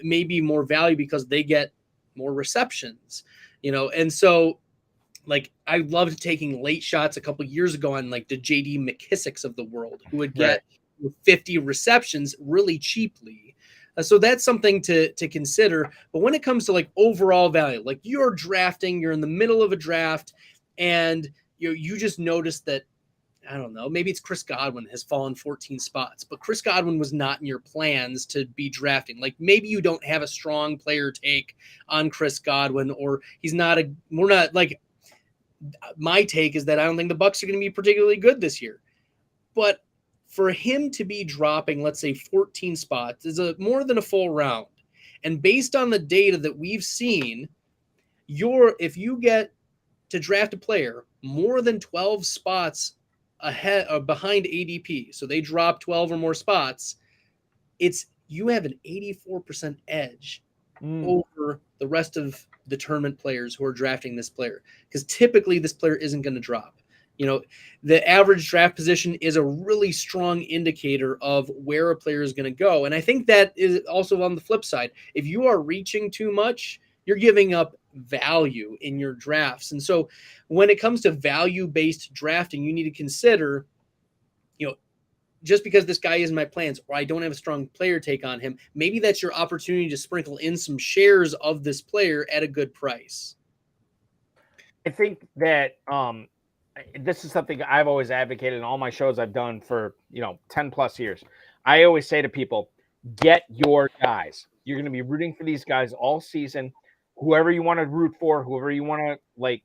may be more value because they get more receptions, and so like I loved taking late shots a couple years ago on like the JD McKissicks of the world, who would get 50 receptions really cheaply. So that's something to consider. But when it comes to like overall value, like you're in the middle of a draft, and you just noticed that, I don't know, maybe it's Chris Godwin has fallen 14 spots, but Chris Godwin was not in your plans to be drafting. Like maybe you don't have a strong player take on Chris Godwin, or my take is that I don't think the Bucs are going to be particularly good this year. But for him to be dropping, let's say 14 spots, is more than a full round. And based on the data that we've seen, if you get to draft a player more than 12 spots ahead or behind ADP, so they drop 12 or more spots, you have an 84% edge over the rest of the tournament players who are drafting this player, because typically this player isn't going to drop. The average draft position is a really strong indicator of where a player is going to go. And I think that is also on the flip side. If you are reaching too much, you're giving up value in your drafts. And so when it comes to value-based drafting, you need to consider, just because this guy isn't my plans, or I don't have a strong player take on him, maybe that's your opportunity to sprinkle in some shares of this player at a good price. I think that this is something I've always advocated in all my shows I've done for 10 plus years. I always say to people, get your guys. You're going to be rooting for these guys all season. Whoever you want to root for, whoever you want to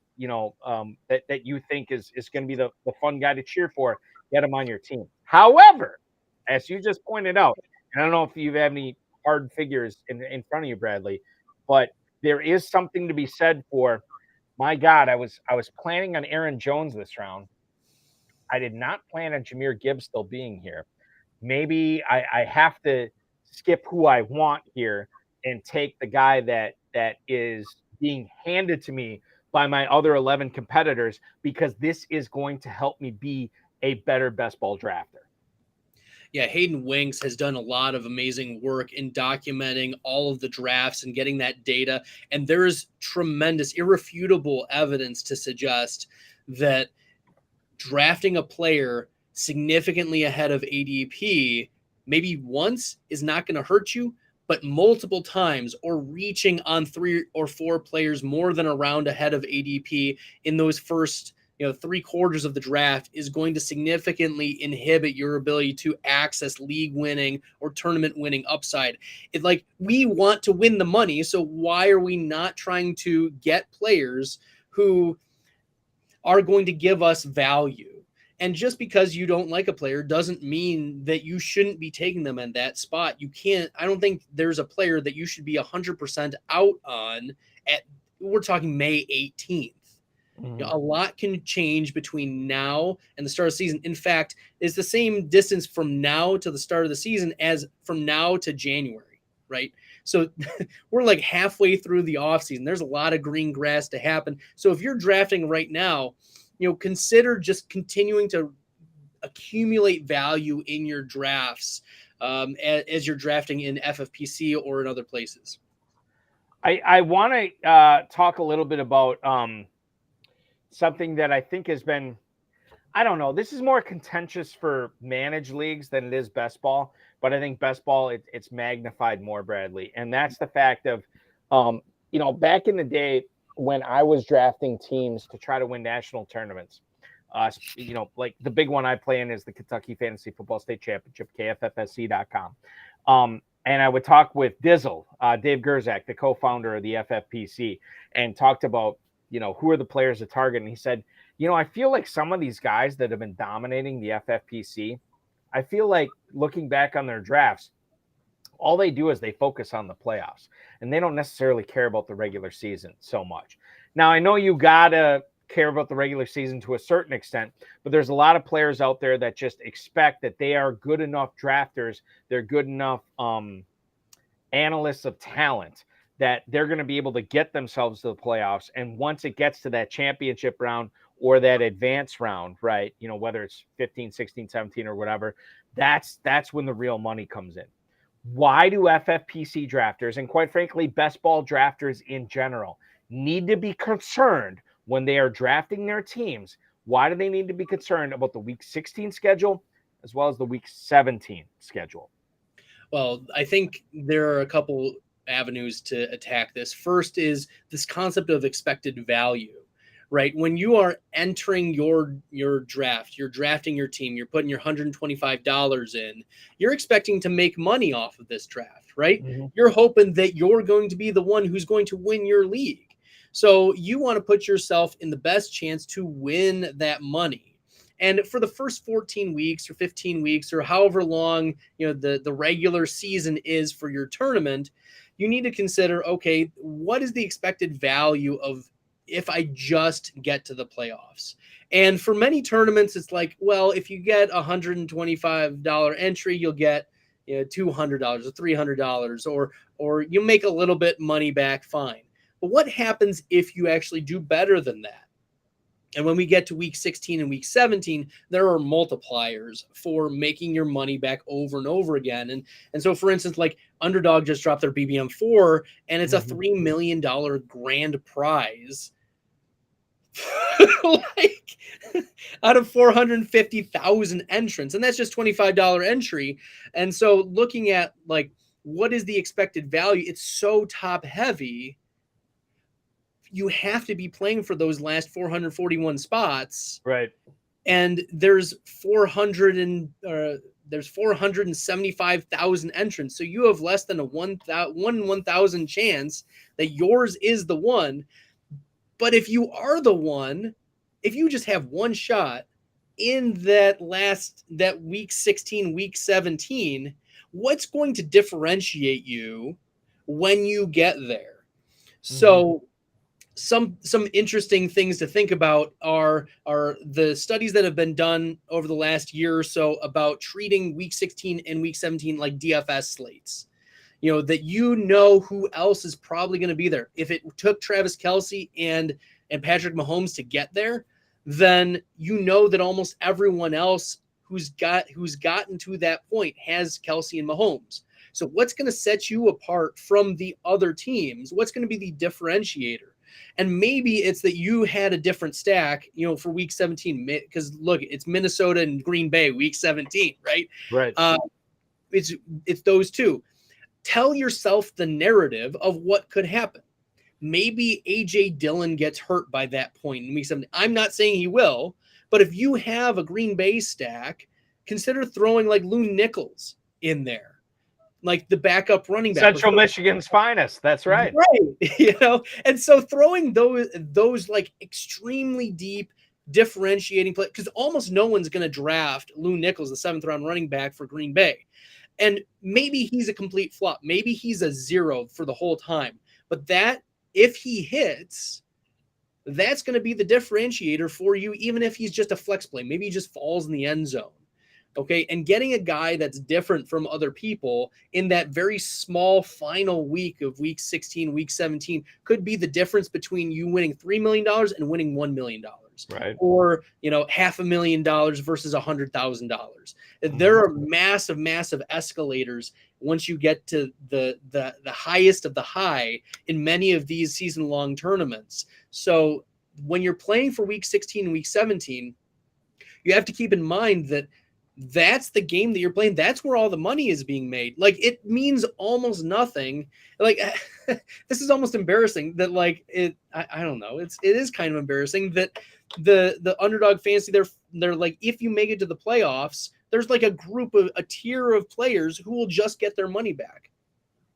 that you think is going to be the fun guy to cheer for, get him on your team. However, as you just pointed out, and I don't know if you have any hard figures in front of you, Bradley, but there is something to be said for, my God, I was planning on Aaron Jones this round. I did not plan on Jahmyr Gibbs still being here. Maybe I have to skip who I want here and take the guy that is being handed to me by my other 11 competitors, because this is going to help me be a better best ball drafter. Yeah, Hayden Winks has done a lot of amazing work in documenting all of the drafts and getting that data. And there is tremendous, irrefutable evidence to suggest that drafting a player significantly ahead of ADP, maybe once, is not going to hurt you, but multiple times, or reaching on 3 or 4 players more than a round ahead of ADP in those first 3/4 of the draft is going to significantly inhibit your ability to access league winning or tournament winning upside. It's like, we want to win the money. So why are we not trying to get players who are going to give us value? And just because you don't like a player doesn't mean that you shouldn't be taking them in that spot. I don't think there's a player that you should be 100% out on we're talking May 18th. A lot can change between now and the start of the season. In fact, it's the same distance from now to the start of the season as from now to January, right? So we're like halfway through the offseason. There's a lot of green grass to happen. So if you're drafting right now, consider just continuing to accumulate value in your drafts as you're drafting in FFPC or in other places. I want to talk a little bit about something that I think has been, I don't know, this is more contentious for managed leagues than it is best ball, but I think best ball, it's magnified more, Bradley. And that's the fact of, back in the day when I was drafting teams to try to win national tournaments, like the big one I play in is the Kentucky Fantasy Football State Championship, KFFSC.com. And I would talk with Dizzle, Dave Gerzak, the co-founder of the FFPC, and talked about, who are the players to target. And he said, I feel like some of these guys that have been dominating the FFPC, I feel like looking back on their drafts, all they do is they focus on the playoffs and they don't necessarily care about the regular season so much. Now, I know you got to care about the regular season to a certain extent, but there's a lot of players out there that just expect that they are good enough drafters. They're good enough analysts of talent that they're going to be able to get themselves to the playoffs. And once it gets to that championship round or that advance round, right, whether it's 15, 16, 17 or whatever, that's when the real money comes in. Why do FFPC drafters, and quite frankly, best ball drafters in general, need to be concerned when they are drafting their teams? Why do they need to be concerned about the week 16 schedule as well as the week 17 schedule? Well, I think there are a couple avenues to attack this. First is this concept of expected value, right? When you are entering your draft, you're drafting your team, you're putting your $125 in, you're expecting to make money off of this draft, right? Mm-hmm. You're hoping that you're going to be the one who's going to win your league. So you want to put yourself in the best chance to win that money. And for the first 14 weeks or 15 weeks or however long, the regular season is for your tournament, you need to consider, okay, what is the expected value of if I just get to the playoffs? And for many tournaments, it's like, well, if you get $125 entry, you'll get $200 or $300, or you make a little bit money back, fine. But what happens if you actually do better than that? And when we get to week 16 and week 17, there are multipliers for making your money back over and over again. And so, for instance, like Underdog just dropped their BBM4, and it's a $3 million grand prize. Like out of 450,000 entrants. And that's just $25 entry. And so looking at like, what is the expected value? It's so top heavy. You have to be playing for those last 441 spots. Right. And there's 475,000 entrants. So you have less than a 1,000 chance that yours is the one. But if you are the one, if you just have one shot in that week 16, week 17, what's going to differentiate you when you get there? So some interesting things to think about are the studies that have been done over the last year or so about treating week 16 and week 17 like DFS slates. That who else is probably going to be there. If it took Travis Kelce and Patrick Mahomes to get there, then that almost everyone else who's gotten to that point has Kelce and Mahomes. So what's going to set you apart from the other teams? What's going to be the differentiator? And maybe it's that you had a different stack, for week 17, because look, it's Minnesota and Green Bay, week 17, right? Right. It's those two. Tell yourself the narrative of what could happen. maybe A.J. Dillon gets hurt by that point in week 7. I'm not saying he will, but if you have a Green Bay stack, consider throwing like Lou Nichols in there, like the backup running back. Central Michigan's finest. That's right. Right. And so throwing those like extremely deep differentiating play, because almost no one's going to draft Lou Nichols, the 7th round running back for Green Bay. And maybe he's a complete flop. Maybe he's a 0 for the whole time. But that, if he hits, that's going to be the differentiator for you, even if he's just a flex play. Maybe he just falls in the end zone. Okay. And getting a guy that's different from other people in that very small final week of week 16, week 17 could be the difference between you winning $3 million and winning $1 million. Right. Or, $500,000 versus $100,000. There are massive escalators once you get to the highest of the high in many of these season-long tournaments. So when you're playing for week 16 and week 17, you have to keep in mind that that's the game that you're playing. That's where all the money is being made. Like, it means almost nothing. Like, this is almost embarrassing that, like, I don't know. It is kind of embarrassing that the underdog fantasy, they're like, if you make it to the playoffs, there's like a tier of players who will just get their money back.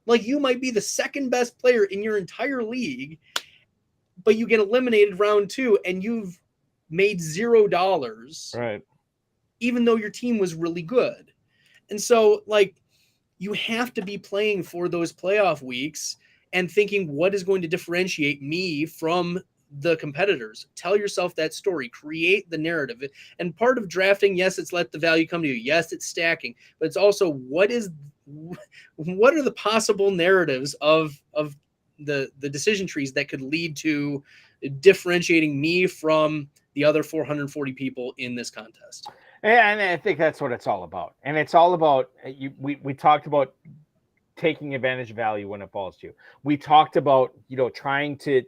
Like, you might be the second best player in your entire league, but you get eliminated round 2 and you've made $0. Right. Even though your team was really good. And so, like, you have to be playing for those playoff weeks and thinking, what is going to differentiate me from the competitors? Tell yourself that story, create the narrative. And part of drafting, yes, it's let the value come to you. Yes, it's stacking, but it's also what are the possible narratives of the decision trees that could lead to differentiating me from the other 440 people in this contest. And I think that's what it's all about. And it's all about, we talked about taking advantage of value when it falls to you. We talked about, trying to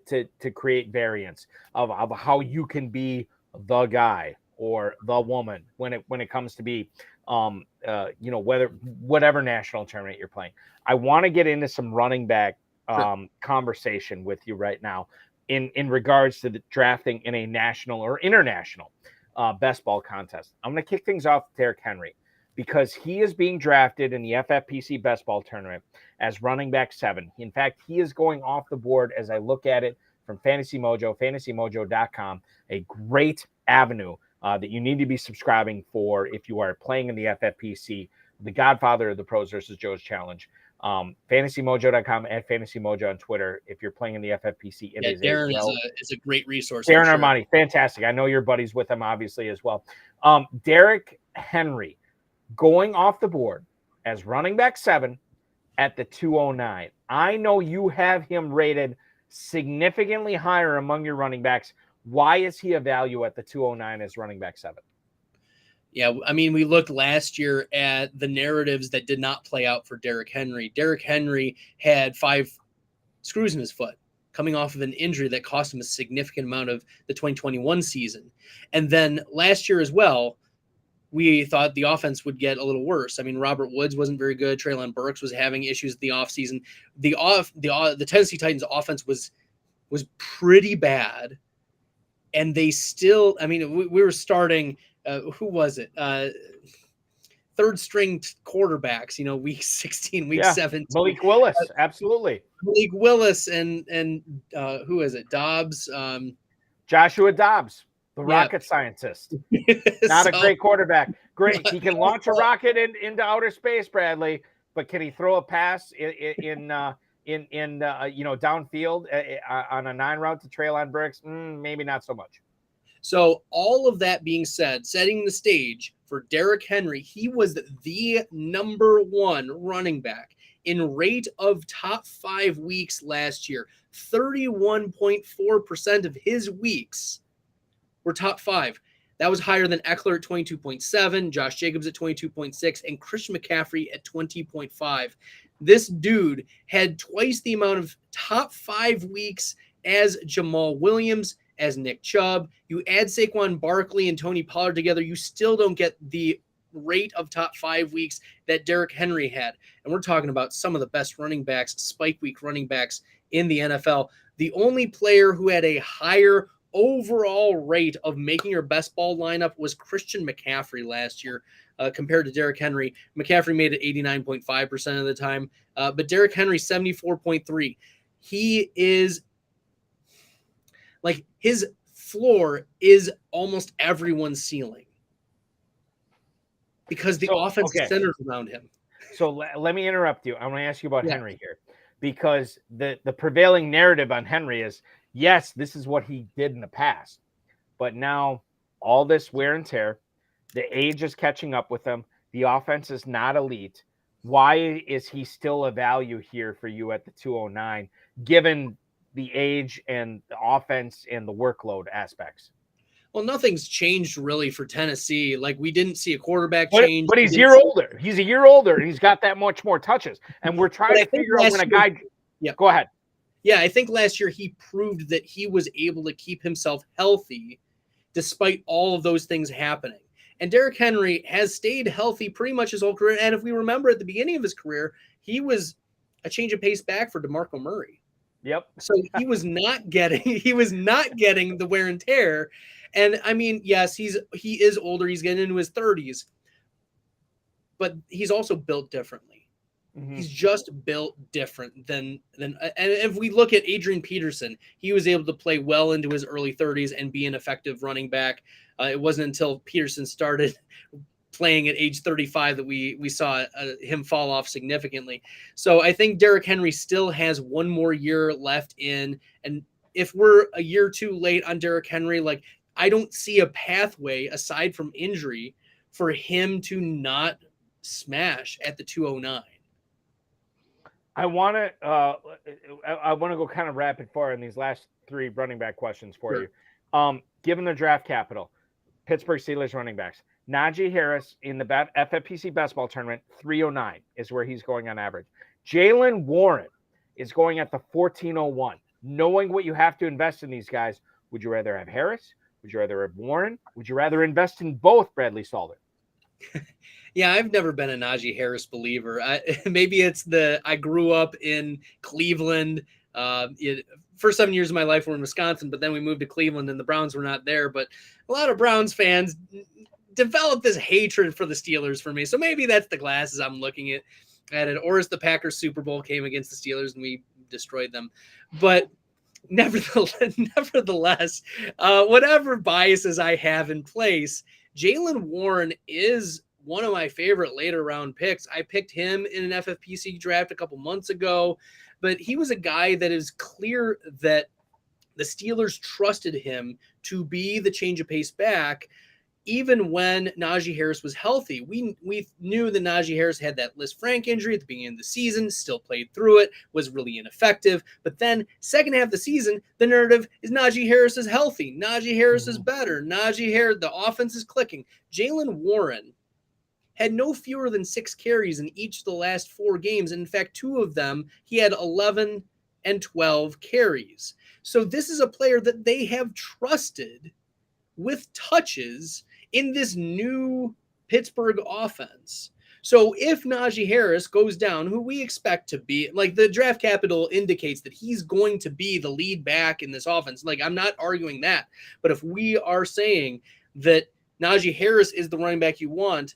create variance of how you can be the guy or the woman when it comes to be, whatever national tournament you're playing. I want to get into some running back conversation with you right now in regards to the drafting in a national or international best ball contest. I'm going to kick things off with Derrick Henry because he is being drafted in the FFPC best ball tournament as running back 7. In fact, he is going off the board as I look at it from Fantasy Mojo, fantasymojo.com, a great avenue that you need to be subscribing for if you are playing in the FFPC, the godfather of the Pros versus Joe's Challenge. FantasyMojo.com at FantasyMojo on Twitter. If you're playing in the FFPC, Darren is a great resource. Darren Armani, fantastic. I know your buddies with him, obviously, as well. Derrick Henry going off the board as running back 7 at the 209. I know you have him rated significantly higher among your running backs. Why is he a value at the 209 as running back 7? Yeah, I mean, we looked last year at the narratives that did not play out for Derrick Henry. Derrick Henry had 5 screws in his foot coming off of an injury that cost him a significant amount of the 2021 season. And then last year as well, we thought the offense would get a little worse. I mean, Robert Woods wasn't very good. Treylon Burks was having issues in the offseason. The Tennessee Titans offense was pretty bad. And they still, I mean, we were starting – who was it? Third string quarterbacks, week 16, week 17. Malik Willis, absolutely. Malik Willis and who is it? Dobbs. Joshua Dobbs, the rocket scientist. Not a great quarterback. Great. He can launch a rocket into outer space, Bradley, but can he throw a pass in downfield on a 9 route to Treylon Burks? Maybe not so much. So all of that being said, setting the stage for Derrick Henry, he was the number 1 running back in rate of top 5 weeks last year. 31.4% of his weeks were top 5. That was higher than Eckler at 22.7, Josh Jacobs at 22.6, and Christian McCaffrey at 20.5. This dude had twice the amount of top 5 weeks as Jamal Williams, as Nick Chubb. You add Saquon Barkley and Tony Pollard together, you still don't get the rate of top 5 weeks that Derrick Henry had. And we're talking about some of the best running backs, spike week running backs in the NFL. The only player who had a higher overall rate of making your best ball lineup was Christian McCaffrey last year compared to Derrick Henry. McCaffrey made it 89.5% of the time, but Derrick Henry 74.3%. He is like his floor is almost everyone's ceiling because the offense is centered around him. So let me interrupt you. I want to ask you about Henry here, because the prevailing narrative on Henry is, yes, this is what he did in the past, but now all this wear and tear, the age is catching up with him. The offense is not elite. Why is he still a value here for you at the 209, given the age and the offense and the workload aspects? Well, nothing's changed really for Tennessee. Like, we didn't see a quarterback change. But he's a year older. He's a year older, and he's got that much more touches. And we're trying to figure out when a guy – yeah, go ahead. Yeah, I think last year he proved that he was able to keep himself healthy despite all of those things happening. And Derrick Henry has stayed healthy pretty much his whole career. And if we remember at the beginning of his career, he was a change of pace back for DeMarco Murray. Yep. So he was not getting the wear and tear. And I mean, yes, he is older. He's getting into his 30s, but he's also built differently. Mm-hmm. He's just built different than. And if we look at Adrian Peterson, he was able to play well into his early 30s and be an effective running back. It wasn't until Peterson started playing at age 35 that we saw him fall off significantly. So I think Derrick Henry still has one more year left in. And if we're a year too late on Derrick Henry, like, I don't see a pathway aside from injury for him to not smash at the 209. I want to go kind of rapid fire in these last three running back questions for you. Given the draft capital, Pittsburgh Steelers running backs, Najee Harris in the FFPC best ball tournament, 309 is where he's going on average. Jaylen Warren is going at the 1401. Knowing what you have to invest in these guys, would you rather have Harris? Would you rather have Warren? Would you rather invest in both, Bradley Stadler? Yeah, I've never been a Najee Harris believer. Maybe it's I grew up in Cleveland. First 7 years of my life were in Wisconsin, but then we moved to Cleveland and the Browns were not there. But a lot of Browns fans developed this hatred for the Steelers for me. So maybe that's the glasses I'm looking at it. Or as the Packers Super Bowl came against the Steelers and we destroyed them. But nevertheless, whatever biases I have in place, Jaylen Warren is one of my favorite later round picks. I picked him in an FFPC draft a couple months ago, but he was a guy that is clear that the Steelers trusted him to be the change of pace back. Even when Najee Harris was healthy, we knew that Najee Harris had that Liz Frank injury at the beginning of the season, still played through it, was really ineffective. But then second half of the season, the narrative is Najee Harris is healthy. Najee Harris is better. Najee Harris, the offense is clicking. Jaylen Warren had no fewer than 6 carries in each of the last 4 games. And in fact, 2 of them, he had 11 and 12 carries. So this is a player that they have trusted with touches in this new Pittsburgh offense. So if Najee Harris goes down, who we expect to be, like, the draft capital indicates that he's going to be the lead back in this offense. Like, I'm not arguing that. But if we are saying that Najee Harris is the running back you want,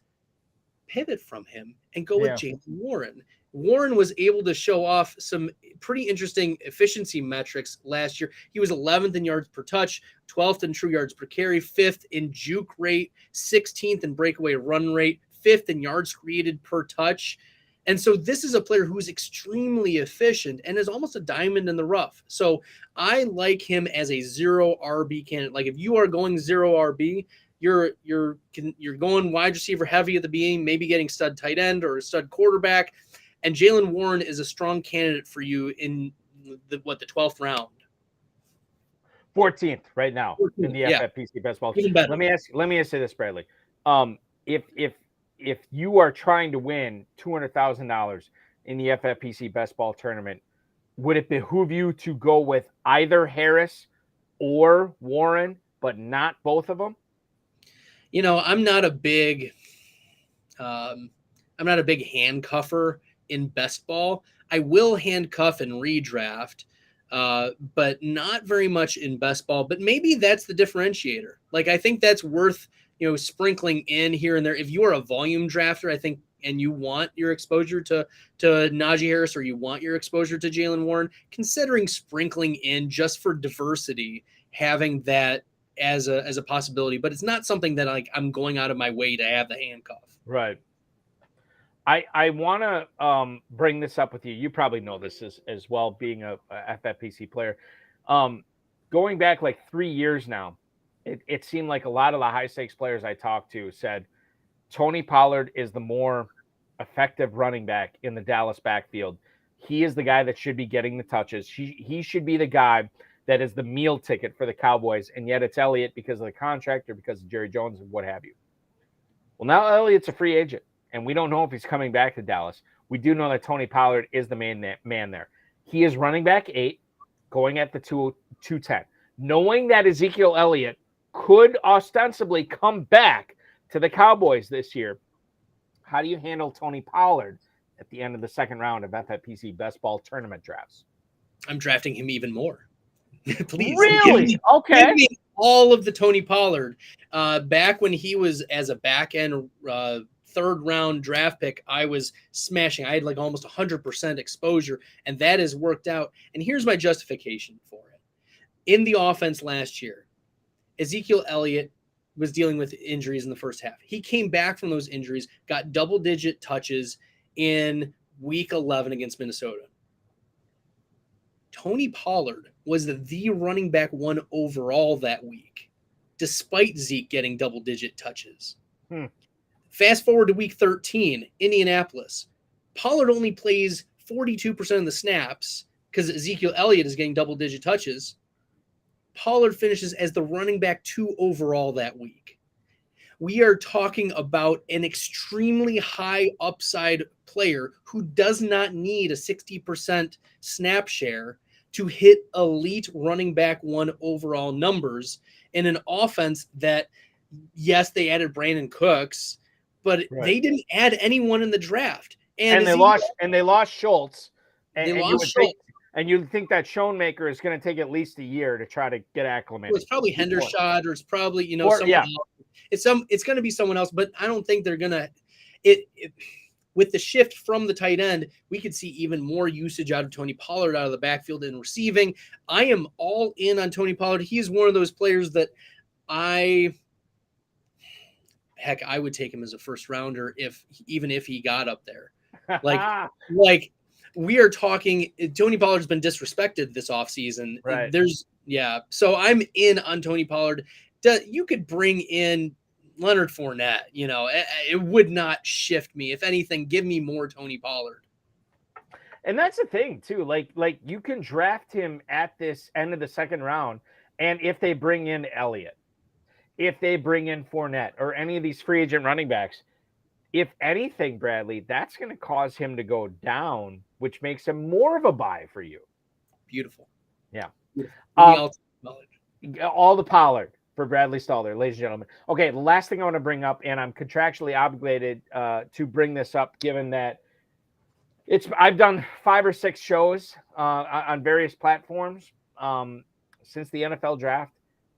pivot from him and go with Jaylen Warren. Warren was able to show off some pretty interesting efficiency metrics last year. He was 11th in yards per touch, 12th in true yards per carry, 5th in juke rate, 16th in breakaway run rate, 5th in yards created per touch. And so this is a player who's extremely efficient and is almost a diamond in the rough. So I like him as a 0 RB candidate. Like, if you are going 0 RB, you're going wide receiver heavy at the beginning, maybe getting stud tight end or a stud quarterback. And Jaylen Warren is a strong candidate for you in the 12th round. 14th right now 14th, in the FFPC best ball. Let me ask you this, Bradley. If you are trying to win $200,000 in the FFPC best ball tournament, would it behoove you to go with either Harris or Warren, but not both of them? You know, I'm not a big handcuffer in best ball. I will handcuff and redraft, but not very much in best ball. But maybe that's the differentiator. Like, I think that's worth, sprinkling in here and there. If you are a volume drafter, I think, and you want your exposure to Najee Harris, or you want your exposure to Jaylen Warren, considering sprinkling in just for diversity, having that as a possibility. But it's not something that I'm going out of my way to have the handcuff. Right. I want to bring this up with you. You probably know this as well, being a FFPC player. Going back like 3 years now, it seemed like a lot of the high stakes players I talked to said Tony Pollard is the more effective running back in the Dallas backfield. He is the guy that should be getting the touches. He should be the guy that is the meal ticket for the Cowboys, and yet it's Elliott because of the contract or because of Jerry Jones and what have you. Well, now Elliott's a free agent, and we don't know if he's coming back to Dallas. We do know that Tony Pollard is the man there. He is running back 8, going at the 210. Knowing that Ezekiel Elliott could ostensibly come back to the Cowboys this year, how do you handle Tony Pollard at the end of the second round of FFPC best ball tournament drafts? I'm drafting him even more. Please. Really? Give me all of the Tony Pollard. Back when he was as a back end third round draft pick, I was smashing. I had like almost 100% exposure, and that has worked out. And here's my justification for it. In the offense last year, Ezekiel Elliott was dealing with injuries in the first half. He came back from those injuries, got double-digit touches in week 11 against Minnesota. Tony Pollard was the running back 1 overall that week, despite Zeke getting double-digit touches. Fast forward to week 13, Indianapolis. Pollard only plays 42% of the snaps because Ezekiel Elliott is getting double-digit touches. Pollard finishes as the running back 2 overall that week. We are talking about an extremely high upside player who does not need a 60% snap share to hit elite running back 1 overall numbers in an offense that, yes, they added Brandon Cooks, but they didn't add anyone in the draft. And they lost Schultz. And you think that Schoenmaker is going to take at least a year to try to get acclimated. It's probably Hendershot, or it's probably someone else. It's going to be someone else, but I don't think they're going to. With the shift from the tight end, we could see even more usage out of Tony Pollard out of the backfield and receiving. I am all in on Tony Pollard. He is one of those players that I would take him as a first rounder even if he got up there. Like we are talking, Tony Pollard's been disrespected this offseason. Right. So I'm in on Tony Pollard. You could bring in Leonard Fournette, it would not shift me. If anything, give me more Tony Pollard. And that's the thing too. Like you can draft him at this end of the second round. And if they bring in Elliott, if they bring in Fournette or any of these free agent running backs, if anything, Bradley, that's going to cause him to go down, which makes him more of a buy for you. Beautiful. Yeah. All the Pollard for Bradley Stadler, ladies and gentlemen. Okay, the last thing I want to bring up, and I'm contractually obligated to bring this up, given that I've done 5 or 6 shows on various platforms since the NFL draft.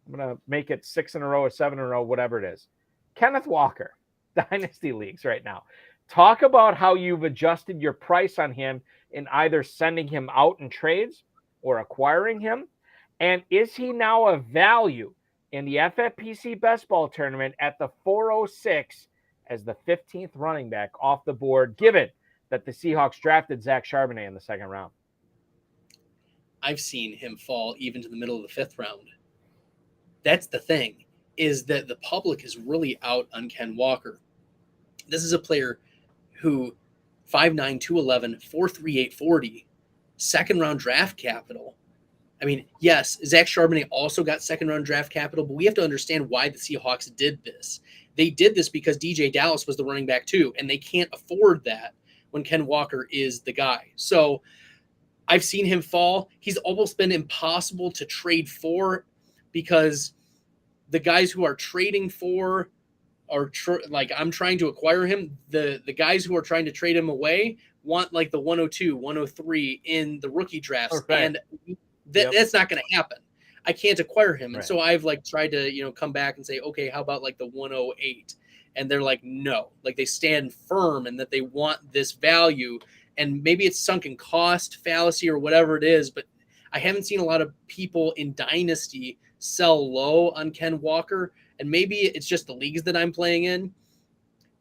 I'm going to make it 6 in a row or 7 in a row, whatever it is. Kenneth Walker, Dynasty Leagues right now. Talk about how you've adjusted your price on him in either sending him out in trades or acquiring him. And is he now a value in the FFPC Best Ball Tournament at the 406 as the 15th running back off the board, given that the Seahawks drafted Zach Charbonnet in the second round? I've seen him fall even to the middle of the 5th round. That's the thing, is that the public is really out on Ken Walker. This is a player who 5'9", 211, 4.38 40, second round draft capital. I mean, yes, Zach Charbonnet also got second round draft capital, but we have to understand why the Seahawks did this. They did this because DJ Dallas was the running back too, and they can't afford that when Ken Walker is the guy. So I've seen him fall. He's almost been impossible to trade for because the guys who are trading for are I'm trying to acquire him. The guys who are trying to trade him away want like the 102, 103 in the rookie drafts. Okay. And That's not going to happen. I can't acquire him. And Right. so I've like tried to, come back and say, okay, how about like the 108? And they're like, no, like they stand firm and that they want this value. And maybe it's sunken cost fallacy or whatever it is, but I haven't seen a lot of people in Dynasty sell low on Ken Walker. And maybe it's just the leagues that I'm playing in,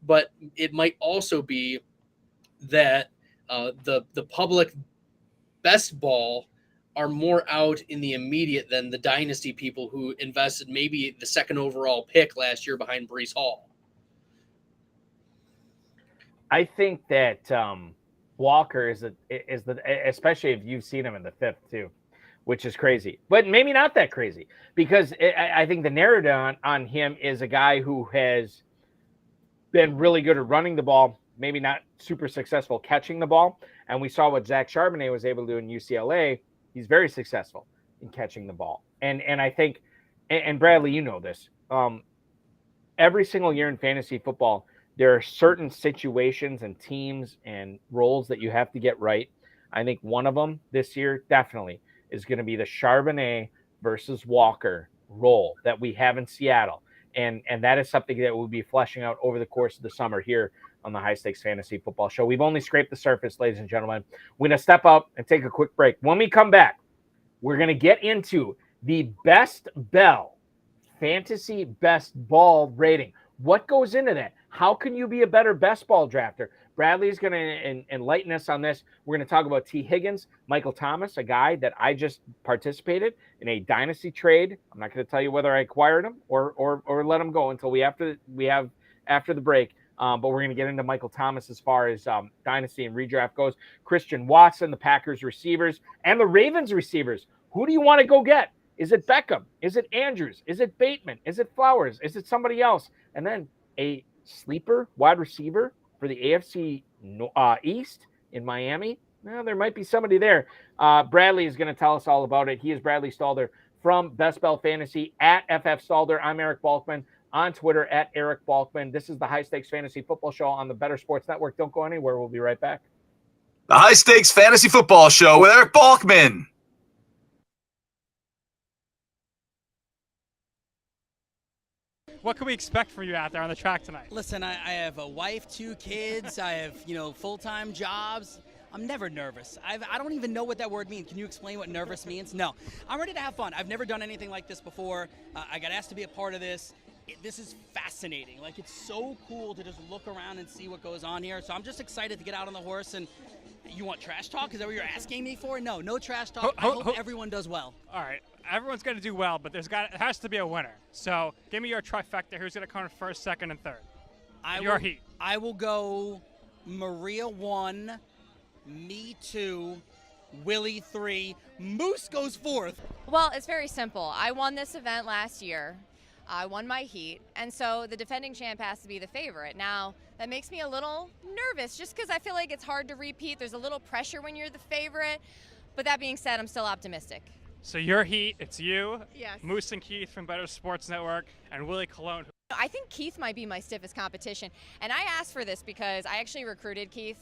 but it might also be that the public best ball are more out in the immediate than the Dynasty people who invested maybe the second overall pick last year behind Breece Hall. I think that Walker is the especially if you've seen him in the 5th too, which is crazy, but maybe not that crazy because I think the narrative on him is a guy who has been really good at running the ball, maybe not super successful catching the ball. And we saw what Zach Charbonnet was able to do in UCLA. He's very successful in catching the ball. And I think, and Bradley, you know this, every single year in fantasy football, there are certain situations and teams and roles that you have to get right. I think one of them this year definitely is going to be the Charbonnet versus Walker role that we have in Seattle. And that is something that we'll be fleshing out over the course of the summer here on the High Stakes Fantasy Football Show. We've only scraped the surface, ladies and gentlemen. We're going to step up and take a quick break. When we come back, we're going to get into the best bell, fantasy best ball rating. What goes into that? How can you be a better best ball drafter? Bradley's going to enlighten us on this. We're going to talk about T. Higgins, Michael Thomas, a guy that I just participated in a dynasty trade. I'm not going to tell you whether I acquired him or let him go until we have after the break. But we're going to get into Michael Thomas as far as dynasty and redraft goes. Christian Watson, the Packers receivers, and the Ravens receivers. Who do you want to go get? Is it Beckham? Is it Andrews? Is it Bateman? Is it Flowers? Is it somebody else? And then a sleeper wide receiver for the AFC East in Miami. Well, there might be somebody there. Bradley is going to tell us all about it. He is Bradley Stadler from Best Bell Fantasy at FF Stadler. I'm Eric Balkman on Twitter at Eric Balkman. This is the High Stakes Fantasy Football Show on the Better Sports Network. Don't go anywhere. We'll be right back. The High Stakes Fantasy Football Show with Eric Balkman. What can we expect from you out there on the track tonight? Listen, I have a wife, 2 kids. I have, full-time jobs. I'm never nervous. I don't even know what that word means. Can you explain what nervous means? No. I'm ready to have fun. I've never done anything like this before. I got asked to be a part of this. This is fascinating. Like, it's so cool to just look around and see what goes on here. So I'm just excited to get out on the horse. And you want trash talk? Is that what you're asking me for? No trash talk. I hope everyone does well. All right. Everyone's going to do well, but it has to be a winner. So give me your trifecta. Who's going to come in first, second, and third? Your heat. I will go Maria 1, me 2, Willie 3, Moose goes 4th. Well, it's very simple. I won this event last year. I won my heat, and so the defending champ has to be the favorite. Now, that makes me a little nervous just because I feel like it's hard to repeat. There's a little pressure when you're the favorite, but that being said, I'm still optimistic. So your heat, it's you, Yes. Moose and Keith from Better Sports Network, and Willie Colon. I think Keith might be my stiffest competition, and I asked for this because I actually recruited Keith,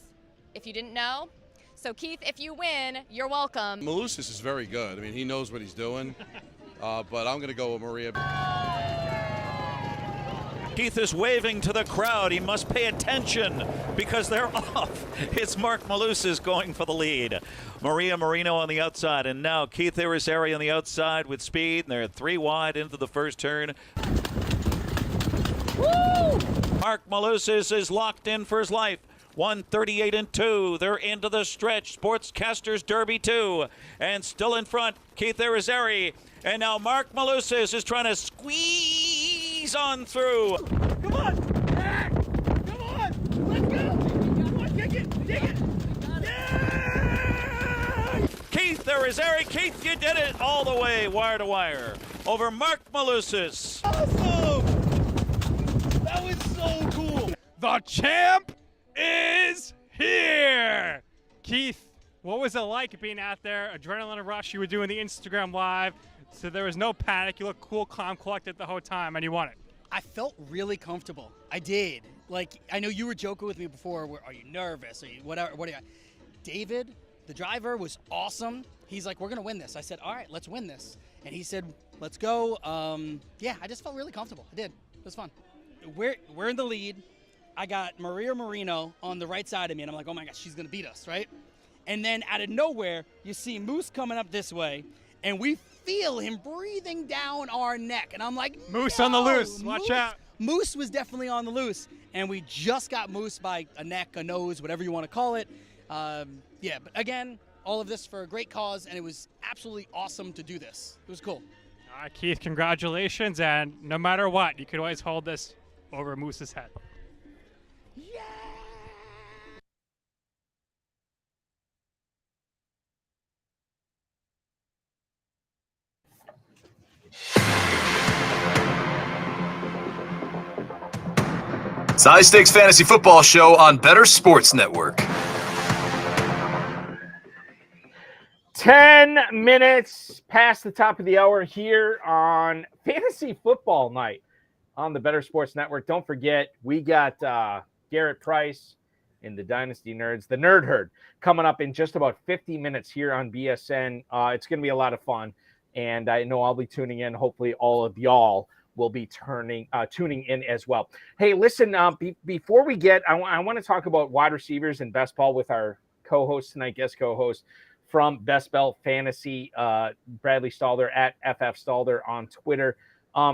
if you didn't know. So Keith, if you win, you're welcome. Malusis is very good. I mean, he knows what he's doing, but I'm going to go with Maria. Keith is waving to the crowd. He must pay attention because they're off. It's Mark Malusis going for the lead. Maria Marino on the outside, and now Keith Irizarry on the outside with speed, and they're 3 wide into the first turn. Woo! Mark Malusis is locked in for his life. 138 and 2. They're into the stretch. Sportscasters Derby 2. And still in front, Keith Irizarry. And now Mark Malusis is trying to squeeze on through. Come on! Back! Come on! Let's go! Come on, dig it! Yeah! Keith Irizarry. Keith, you did it all the way, wire to wire, over Mark Malusis. Awesome! That was so cool! The champ is here! Keith, what was it like being out there? Adrenaline rush, you were doing the Instagram Live, so there was no panic. You looked cool, calm, collected the whole time, and you won it. I felt really comfortable. I did. Like, I know you were joking with me before. Are you nervous? Are you whatever? What are you? David, the driver, was awesome. He's like, we're going to win this. I said, all right, let's win this. And he said, let's go. Yeah, I just felt really comfortable. I did. It was fun. We're in the lead. I got Maria Marino on the right side of me, and I'm like, oh my gosh, she's going to beat us, right? And then out of nowhere, you see Moose coming up this way, and we feel him breathing down our neck. And I'm like, Moose no! on the loose. Watch out. Moose was definitely on the loose, and we just got Moose by a neck, a nose, whatever you want to call it. Yeah, but again, all of this for a great cause, and it was absolutely awesome to do this. It was cool. All right, Keith, congratulations. And no matter what, you could always hold this over Moose's head. Yeah! It's the High Stakes Fantasy Football Show on Better Sports Network. 10 minutes past the top of the hour here on Fantasy Football Night on the Better Sports Network. Don't forget, we got Garrett Price in the Dynasty Nerds, the Nerd Herd, coming up in just about 50 minutes here on BSN. It's going to be a lot of fun, and I know I'll be tuning in. Hopefully all of y'all will be tuning in as well. Hey, listen, before we get, I want to talk about wide receivers and best ball with our co-host tonight, guest co-host from Best Bell Fantasy, Bradley Stadler at FF Stadler on Twitter.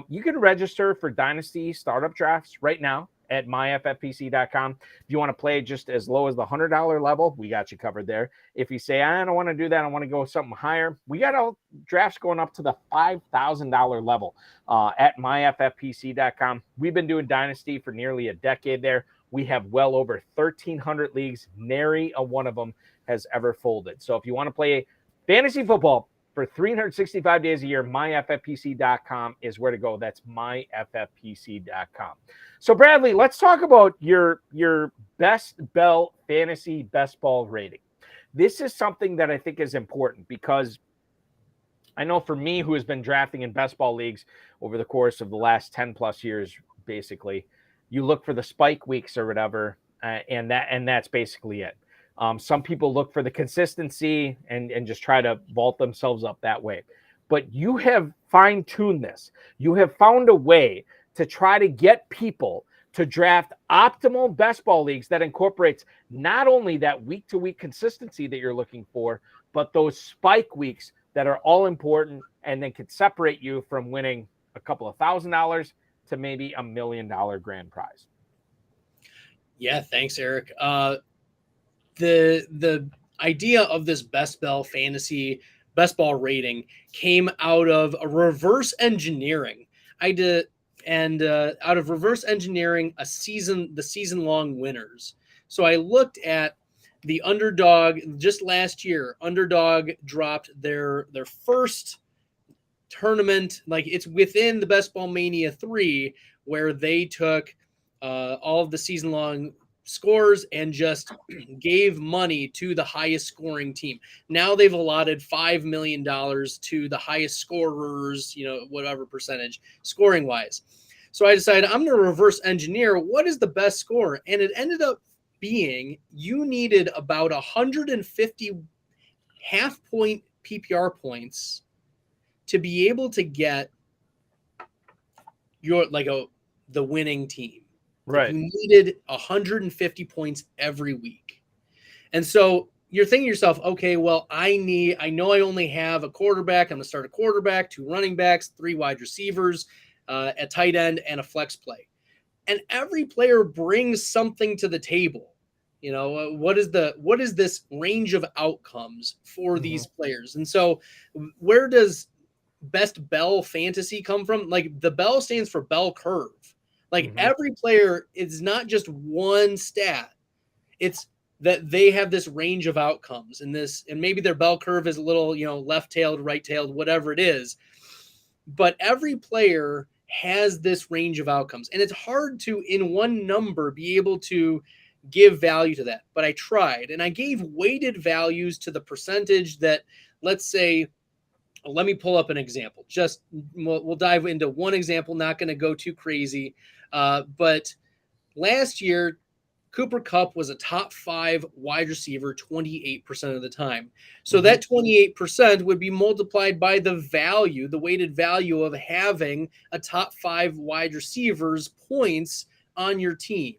You can register for Dynasty startup drafts right now at myffpc.com. If you want to play just as low as the $100 level, we got you covered there. If you say, I don't want to do that, I want to go something higher, we got all drafts going up to the $5,000 level at myffpc.com. We've been doing Dynasty for nearly a decade there. We have well over 1,300 leagues. Nary a one of them has ever folded. So if you want to play fantasy football for 365 days a year, myffpc.com is where to go. That's myffpc.com. So Bradley, let's talk about your Best Bell Fantasy Best Ball rating. This is something that I think is important because I know for me, who has been drafting in best ball leagues over the course of the last 10 plus years, basically, you look for the spike weeks or whatever, and that's basically it. Some people look for the consistency and just try to vault themselves up that way. But you have fine-tuned this. You have found a way to try to get people to draft optimal best ball leagues that incorporates not only that week-to-week consistency that you're looking for, but those spike weeks that are all important and then could separate you from winning a couple of $1,000 to maybe $1 million grand prize. Yeah, thanks, Eric. The idea of this Best Bell Fantasy Best Ball rating came out of a reverse engineering. Out of reverse engineering the season-long winners. So I looked at the Underdog just last year. Underdog dropped their first tournament, like it's within the Best Ball Mania 3, where they took all of the season-long scores and just gave money to the highest scoring team. Now they've allotted $5 million to the highest scorers, whatever percentage scoring wise. So I decided I'm going to reverse engineer what is the best score. And it ended up being you needed about 150 half point PPR points to be able to get your the winning team. Right. You needed 150 points every week. And so you're thinking to yourself, okay, well, I know I only have a quarterback. I'm going to start a quarterback, 2 running backs, 3 wide receivers, a tight end, and a flex play. And every player brings something to the table. What is this range of outcomes for these players? And so where does Best Bell Fantasy come from? Like, the Bell stands for bell curve. Like, every player is not just one stat. It's that they have this range of outcomes and maybe their bell curve is a little, left-tailed, right-tailed, whatever it is. But every player has this range of outcomes. And it's hard to, in one number, be able to give value to that. But I tried, and I gave weighted values to the percentage that, let's say, let me pull up an example. We'll dive into one example, not going to go too crazy. But last year, Cooper Kupp was a top 5 wide receiver 28% of the time. So that 28% would be multiplied by the value, the weighted value of having a top 5 wide receivers points on your team.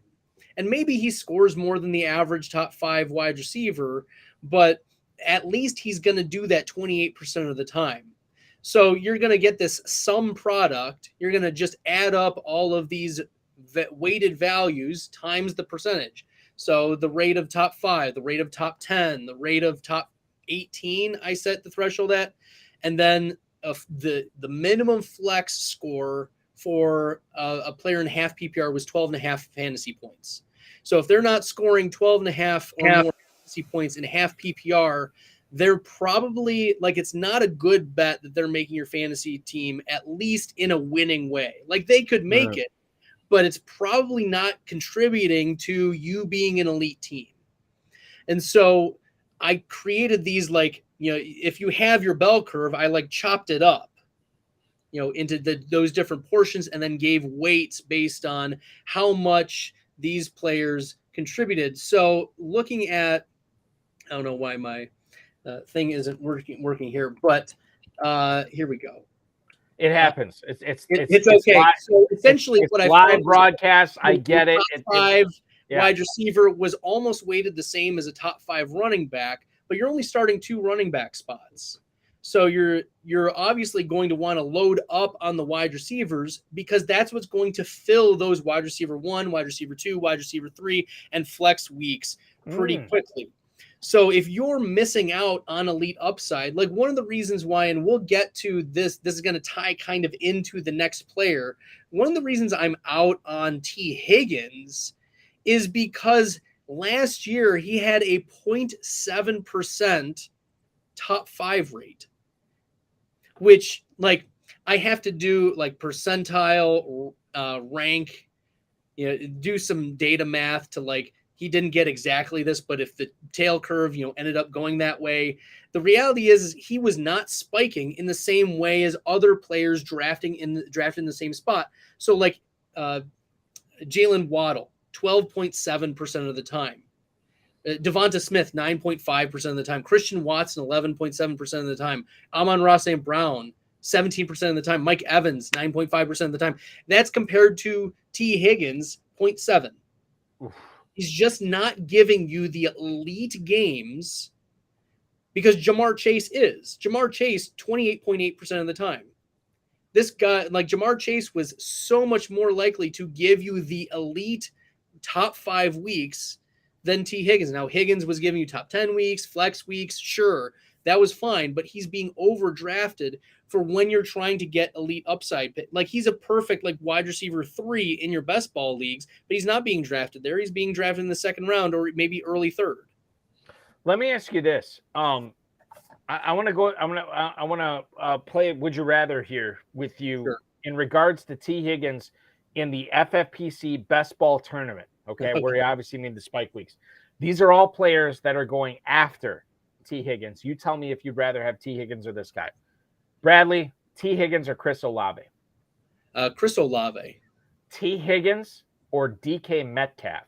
And maybe he scores more than the average top 5 wide receiver, but at least he's going to do that 28% of the time. So you're going to get this sum product. You're going to just add up all of these weighted values times the percentage. So the rate of top 5, the rate of top 10, the rate of top 18, I set the threshold at, and then the minimum flex score for a player in half PPR was 12.5 fantasy points. So if they're not scoring 12.5 or more fantasy points in half PPR, they're probably like, it's not a good bet that they're making your fantasy team at least in a winning way. Like they could make it, but it's probably not contributing to you being an elite team. And so I created these, like, you know, if you have your bell curve, I like chopped it up, you know, into those different portions and then gave weights based on how much these players contributed. So looking at, I don't know why my thing isn't working here, but here we go. It happens. It's okay. live, so essentially, it's what I live broadcast. I get it. Top 5 wide receiver was almost weighted the same as a top 5 running back, but you're only starting 2 running back spots. So you're obviously going to want to load up on the wide receivers because that's what's going to fill those wide receiver 1, wide receiver 2, wide receiver 3, and flex weeks pretty quickly. So if you're missing out on elite upside, like one of the reasons why, and we'll get to this is going to tie kind of into the next player. One of the reasons I'm out on T. Higgins is because last year he had a 0.7% top 5 rate, which, like, I have to do like percentile rank, you know, do some data math to, like, he didn't get exactly this, but if the tail curve, you know, ended up going that way, the reality is he was not spiking in the same way as other players drafting in the same spot. So like Jalen Waddle, 12.7% of the time. Devonta Smith, 9.5% of the time. Christian Watson, 11.7% of the time. Amon-Ra St. Brown, 17% of the time. Mike Evans, 9.5% of the time. That's compared to T. Higgins, 0.7. He's just not giving you the elite games because Jamar Chase is. Jamar Chase, 28.8% of the time. This guy, like Jamar Chase, was so much more likely to give you the elite top 5 weeks than T. Higgins. Now, Higgins was giving you top 10 weeks, flex weeks. Sure, that was fine, but he's being overdrafted for when you're trying to get elite upside. Like, he's a perfect, like, wide receiver 3 in your best ball leagues, but he's not being drafted there. He's being drafted in the 2nd round or maybe early 3rd. Let me ask you this. I want to go. I want to play Would You Rather here with you in regards to T. Higgins in the FFPC Best Ball Tournament. Okay, where you obviously need the spike weeks. These are all players that are going after T. Higgins. You tell me if you'd rather have T. Higgins or this guy. Bradley, T. Higgins or Chris Olave? Chris Olave. T. Higgins or DK Metcalf?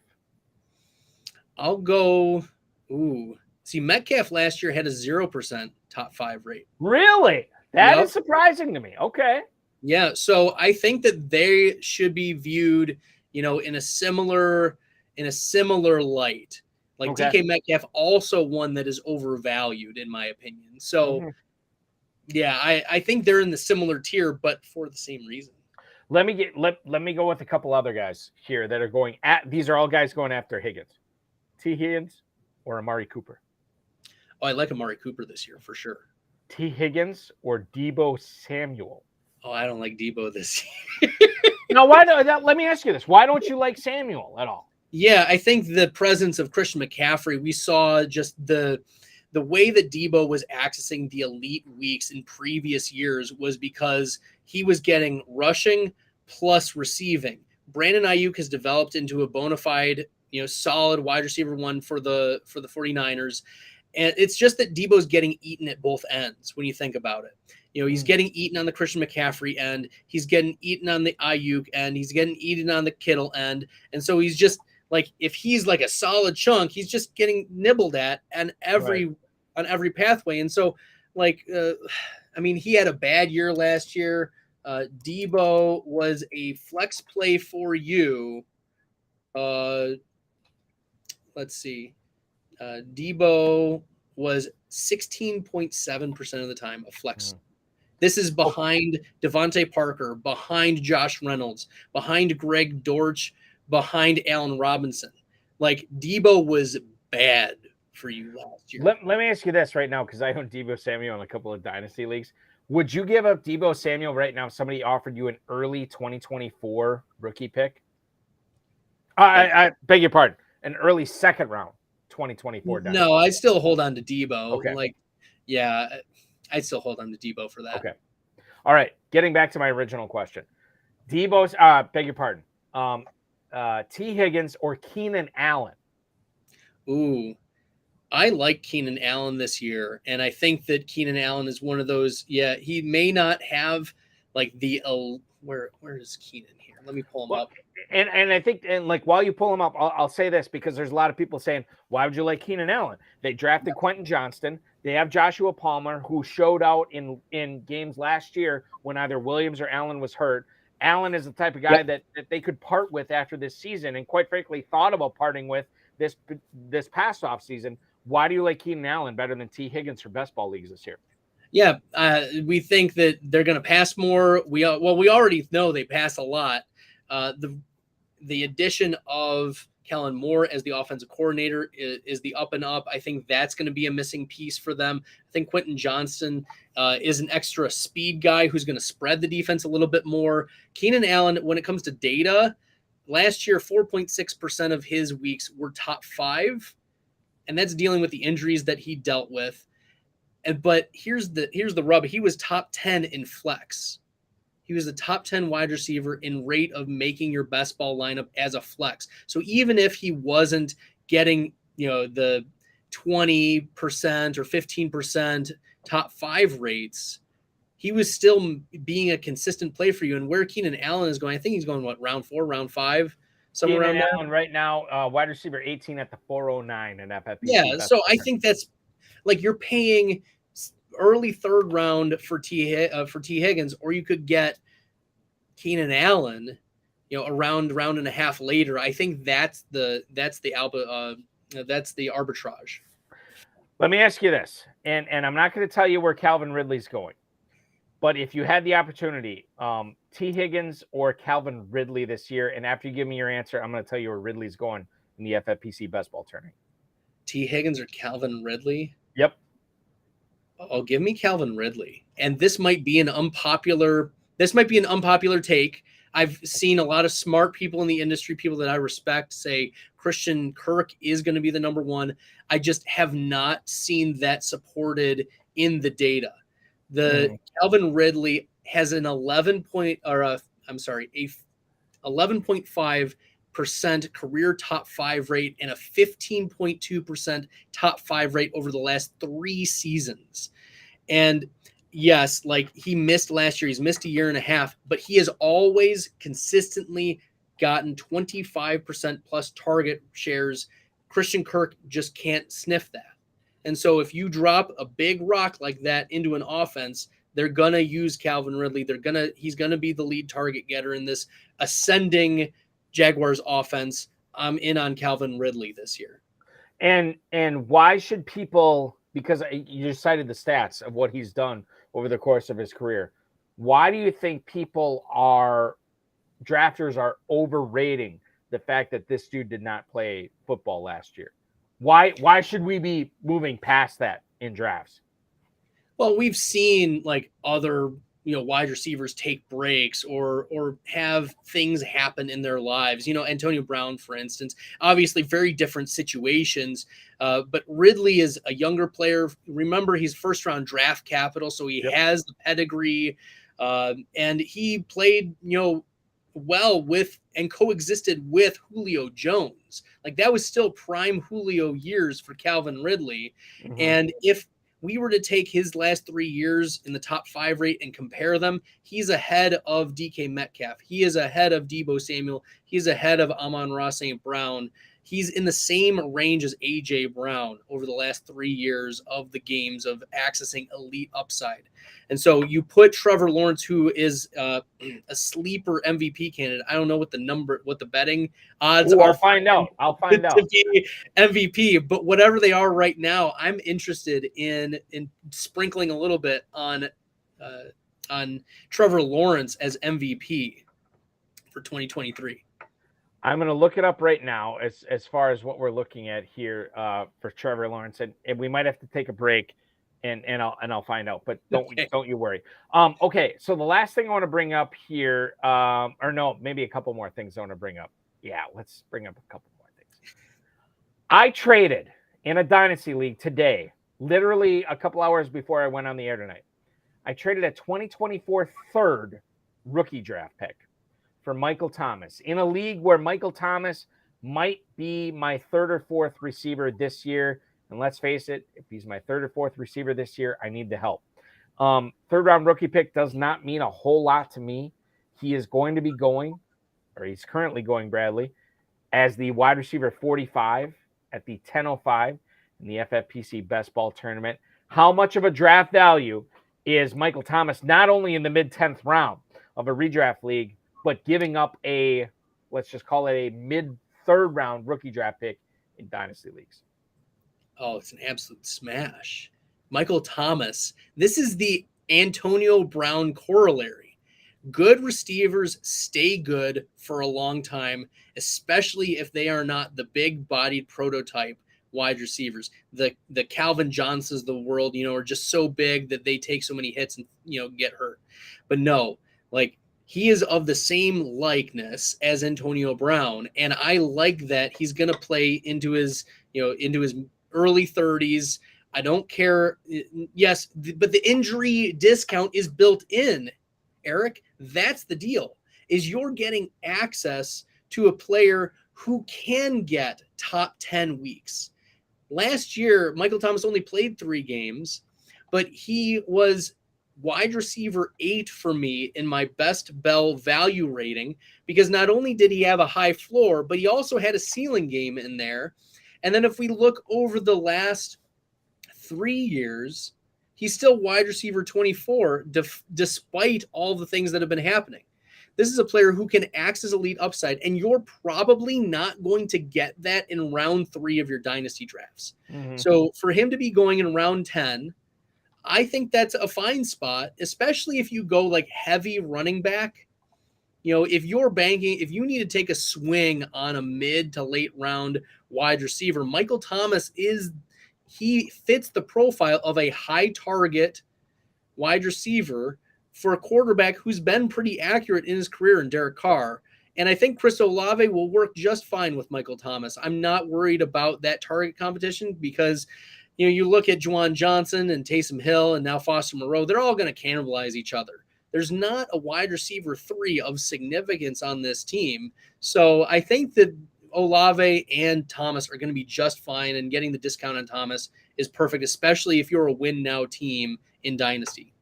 I'll go. See, Metcalf last year had a 0% top 5 rate. Really? That is surprising to me. Okay. Yeah, so I think that they should be viewed, you know, in a similar light. Like DK Metcalf, also one that is overvalued in my opinion. So yeah, I think they're in the similar tier, but for the same reason. Let me go with a couple other guys here that are going at. These are all guys going after Higgins. T. Higgins or Amari Cooper? Oh, I like Amari Cooper this year for sure. T. Higgins or Deebo Samuel? Oh, I don't like Deebo this year. Now, let me ask you this. Why don't you like Samuel at all? Yeah, I think the presence of Christian McCaffrey, we saw just the way that Deebo was accessing the elite weeks in previous years was because he was getting rushing plus receiving. Brandon Ayuk has developed into a bona fide, you know, solid wide receiver 1 for the 49ers. And it's just that Deebo's getting eaten at both ends when you think about it. You know, he's getting eaten on the Christian McCaffrey end. He's getting eaten on the Ayuk end. He's getting eaten on the Kittle end. And so he's just like if he's like a solid chunk, he's just getting nibbled at on every pathway. And so like, I mean, he had a bad year last year. Debo was a flex play for you. Let's see. Debo was 16.7% of the time a flex. This is behind Devontae Parker, behind Josh Reynolds, behind Greg Dortch, behind Allen Robinson. Like Debo was bad for you last year. Let me ask you this right now, because I own Debo Samuel in a couple of dynasty leagues. Would you give up Debo Samuel right now if somebody offered you an early 2024 rookie pick? I beg your pardon, an early second round 2024 dynasty. No, I'd still hold on to Debo. Okay. Like, yeah, I'd still hold on to Debo for that. Okay. All right. Getting back to my original question. Debo's, beg your pardon, T. Higgins or Keenan Allen? Ooh, I like Keenan Allen this year. And I think that Keenan Allen is one of those, he may not have like the, where is Keenan here? Let me pull him up. And I think, and like while you pull him up, I'll say this because there's a lot of people saying, why would you like Keenan Allen? They drafted Quentin Johnston. They have Joshua Palmer, who showed out in games last year when either Williams or Allen was hurt. Allen is the type of guy that they could part with after this season, and quite frankly, thought about parting with this past offseason. Why do you like Keenan Allen better than T. Higgins for best ball leagues this year? Yeah, we think that they're going to pass more. We already know they pass a lot. The addition of Kellen Moore as the offensive coordinator is the up and up. I think that's going to be a missing piece for them. I think Quentin Johnston is an extra speed guy who's going to spread the defense a little bit more. Keenan Allen, when it comes to data, last year 4.6% of his weeks were top 5, and that's dealing with the injuries that he dealt with. But here's the rub. He was top 10 in flex. He was the top 10 wide receiver in rate of making your best ball lineup as a flex. So even if he wasn't getting, the 20% or 15% top 5 rates, he was still being a consistent play for you. And where Keenan Allen is going, I think he's going, round 4, round 5, somewhere Keenan around Allen right now, wide receiver 18 at the 409 in FFPC. Yeah, so I think that's like you're paying early 3rd round for T. Higgins, or you could get Keenan Allen, a round and a half later. I think that's the arbitrage. Let me ask you this, and I'm not going to tell you where Calvin Ridley's going, but if you had the opportunity, T. Higgins or Calvin Ridley this year, and after you give me your answer, I'm going to tell you where Ridley's going in the FFPC best ball tournament. T. Higgins or Calvin Ridley? Yep. Oh, give me Calvin Ridley. And this might be an unpopular take. I've seen a lot of smart people in the industry, people that I respect, say Christian Kirk is going to be the number 1. I just have not seen that supported in the data. Calvin Ridley has an 11.5% career top 5 rate and a 15.2% top 5 rate over the last 3 seasons. And yes, like he missed last year, he's missed a year and a half, but he has always consistently gotten 25% plus target shares. Christian Kirk just can't sniff that. And so if you drop a big rock like that into an offense, they're going to use Calvin Ridley. He's going to be the lead target getter in this ascending Jaguars offense. I'm in on Calvin Ridley this year. And why should people, because you just cited the stats of what he's done over the course of his career, why do you think drafters are overrating the fact that this dude did not play football last year? Why should we be moving past that in drafts? Well, we've seen like other wide receivers take breaks or have things happen in their lives. Antonio Brown, for instance, obviously very different situations. But Ridley is a younger player. Remember, he's 1st-round draft capital, so he has the pedigree. And he played, well with and coexisted with Julio Jones. Like that was still prime Julio years for Calvin Ridley. Mm-hmm. And if we were to take his last 3 years in the top 5 rate and compare them, he's ahead of DK Metcalf. He is ahead of Deebo Samuel. He's ahead of Amon-Ra St. Brown. He's in the same range as A.J. Brown over the last 3 years of the games of accessing elite upside. And so you put Trevor Lawrence, who is a sleeper MVP candidate. I don't know what the betting odds are. I'll find out. To be MVP, but whatever they are right now, I'm interested in sprinkling a little bit on Trevor Lawrence as MVP for 2023. I'm going to look it up right now as far as what we're looking at here for Trevor Lawrence, and we might have to take a break, and I'll find out. But don't you worry. Okay, so the last thing I want to bring up here, or no, maybe a couple more things I want to bring up. Yeah, let's bring up a couple more things. I traded in a dynasty league today, literally a couple hours before I went on the air tonight. I traded a 2024 third rookie draft pick for Michael Thomas in a league where Michael Thomas might be my third or fourth receiver this year. And let's face it, if he's my third or fourth receiver this year, I need the help. Third round rookie pick does not mean a whole lot to me. He is going to be going, or he's currently going, Bradley, as the wide receiver 45 at the 10:05 in the FFPC best ball tournament. How much of a draft value is Michael Thomas, not only in the mid-10th round of a redraft league, but giving up let's just call it a mid-third round rookie draft pick in dynasty leagues? Oh, it's an absolute smash. Michael Thomas. This is the Antonio Brown corollary. Good receivers stay good for a long time, especially if they are not the big-bodied prototype wide receivers. The Calvin Johnsons of the world, are just so big that they take so many hits and, get hurt. But no, he is of the same likeness as Antonio Brown, and I like that he's going to play into his early 30s. I don't care. Yes, but the injury discount is built in, Eric. That's the deal, is you're getting access to a player who can get top 10 weeks. Last year, Michael Thomas only played 3 games, but he was wide receiver 8 for me in my best Bell value rating, because not only did he have a high floor, but he also had a ceiling game in there. And then if we look over the last 3 years, he's still wide receiver 24, despite all the things that have been happening. This is a player who can access elite upside, and you're probably not going to get that in round 3 of your dynasty drafts. Mm-hmm. So for him to be going in round 10, I think that's a fine spot, especially if you go heavy running back. If you need to take a swing on a mid to late round wide receiver, Michael Thomas he fits the profile of a high target wide receiver for a quarterback who's been pretty accurate in his career in Derek Carr. And I think Chris Olave will work just fine with Michael Thomas. I'm not worried about that target competition because you look at Juwan Johnson and Taysom Hill and now Foster Moreau, they're all going to cannibalize each other. There's not a wide receiver 3 of significance on this team. So I think that Olave and Thomas are going to be just fine, and getting the discount on Thomas is perfect, especially if you're a win now team in Dynasty.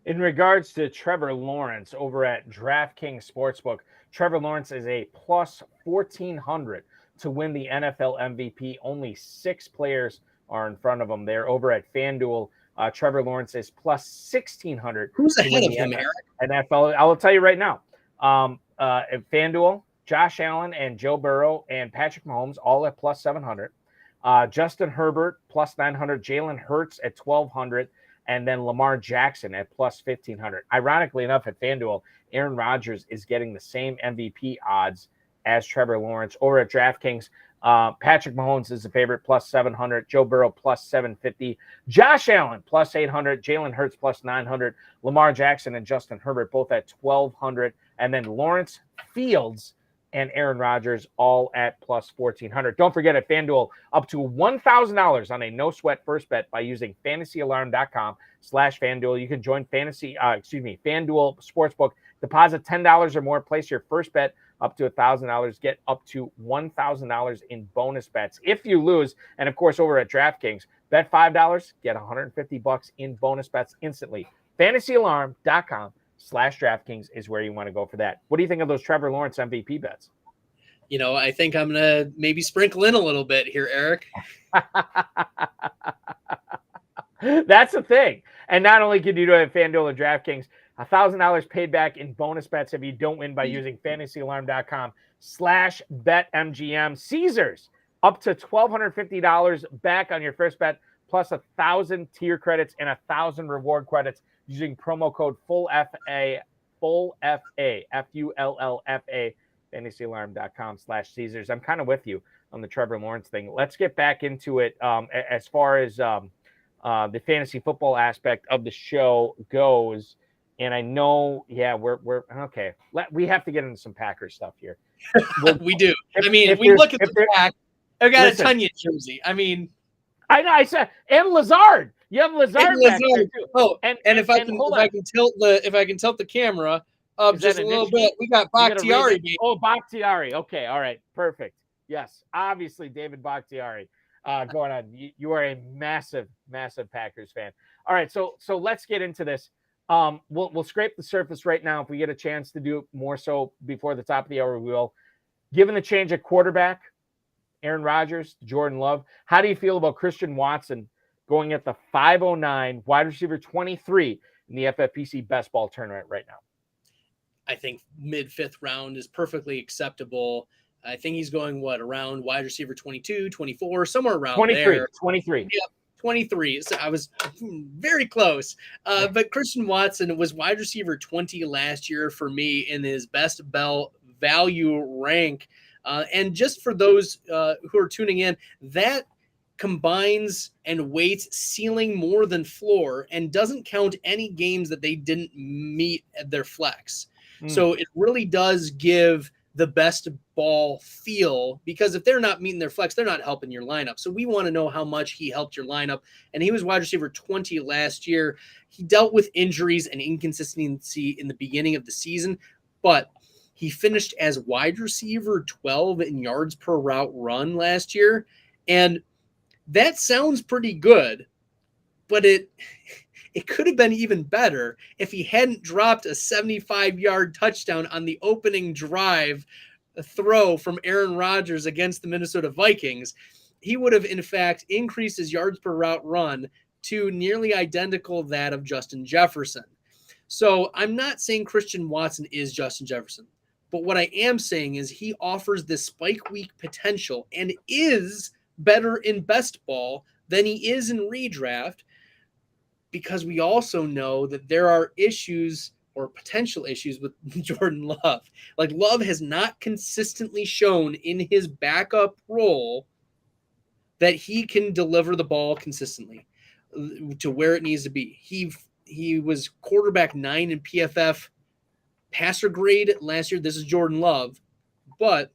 In regards to Trevor Lawrence over at DraftKings Sportsbook, Trevor Lawrence is a plus 1,400 to win the NFL MVP. Only 6 players are in front of him there. Over at FanDuel, Trevor Lawrence is plus 1,600. Who's ahead of him, Eric? NFL. I will tell you right now. At FanDuel, Josh Allen and Joe Burrow and Patrick Mahomes all at plus 700. Justin Herbert plus 900. Jalen Hurts at 1,200. And then Lamar Jackson at plus 1,500. Ironically enough, at FanDuel, Aaron Rodgers is getting the same MVP odds as Trevor Lawrence. Over at DraftKings, Patrick Mahomes is the favorite, plus 700. Joe Burrow, plus 750. Josh Allen, plus 800. Jalen Hurts, plus 900. Lamar Jackson and Justin Herbert, both at 1,200. And then Lawrence, Fields, and Aaron Rodgers, all at plus 1,400. Don't forget, at FanDuel, up to $1,000 on a no-sweat first bet by using fantasyalarm.com/FanDuel. You can join FanDuel Sportsbook. Deposit $10 or more. Place your first bet up to $1,000. Get up to $1,000 in bonus bets if you lose. And, of course, over at DraftKings, Bet $5, get $150 in bonus bets instantly. FantasyAlarm.com/DraftKings is where you want to go for that. What do you think of those Trevor Lawrence MVP bets? I think I'm going to maybe sprinkle in a little bit here, Eric. That's the thing. And not only can you do it at FanDuel or DraftKings, $1,000 paid back in bonus bets if you don't win by using FantasyAlarm.com/BetMGM. Caesars, up to $1,250 back on your first bet, plus 1,000 tier credits and 1,000 reward credits using promo code FULLFA, FULLFA, FantasyAlarm.com/Caesars. I'm kind of with you on the Trevor Lawrence thing. Let's get back into it as far as the fantasy football aspect of the show goes. And I know, we're okay. We have to get into some Packers stuff here. We do. If we look at the pack, I got a Tanya jersey. I know. I said, and Lazard. You have Lazard back there too. Oh, and if I can tilt the camera up just a little bit, we got Bakhtiari. Oh, Bakhtiari. Okay, all right, perfect. Yes, obviously David Bakhtiari. Going on. You are a massive, massive Packers fan. All right, so let's get into this. We'll scrape the surface right now. If we get a chance to do it more so before the top of the hour, we will. Given the change at quarterback, Aaron Rodgers, Jordan Love, how do you feel about Christian Watson going at the 509, wide receiver 23 in the FFPC best ball tournament right now? I think mid-fifth round is perfectly acceptable. I think he's going, around wide receiver 22, 24, somewhere around 23, there. 23. Yep, 23. So I was very close. But Christian Watson was wide receiver 20 last year for me in his best bell value rank. And just for those who are tuning in, that combines and weights ceiling more than floor and doesn't count any games that they didn't meet at their flex. So it really does give the best ball feel, because if they're not meeting their flex, they're not helping your lineup. So we want to know how much he helped your lineup. And he was wide receiver 20 last year. He dealt with injuries and inconsistency in the beginning of the season, but he finished as wide receiver 12 in yards per route run last year. And that sounds pretty good, but it could have been even better if he hadn't dropped a 75-yard touchdown on the opening drive throw from Aaron Rodgers against the Minnesota Vikings. He would have, in fact, increased his yards per route run to nearly identical that of Justin Jefferson. So I'm not saying Christian Watson is Justin Jefferson, but what I am saying is he offers this spike week potential and is better in best ball than he is in redraft, because we also know that there are issues or potential issues with Jordan Love. Like, Love has not consistently shown in his backup role that he can deliver the ball consistently to where it needs to be. He was quarterback 9 in PFF passer grade last year. This is Jordan Love, but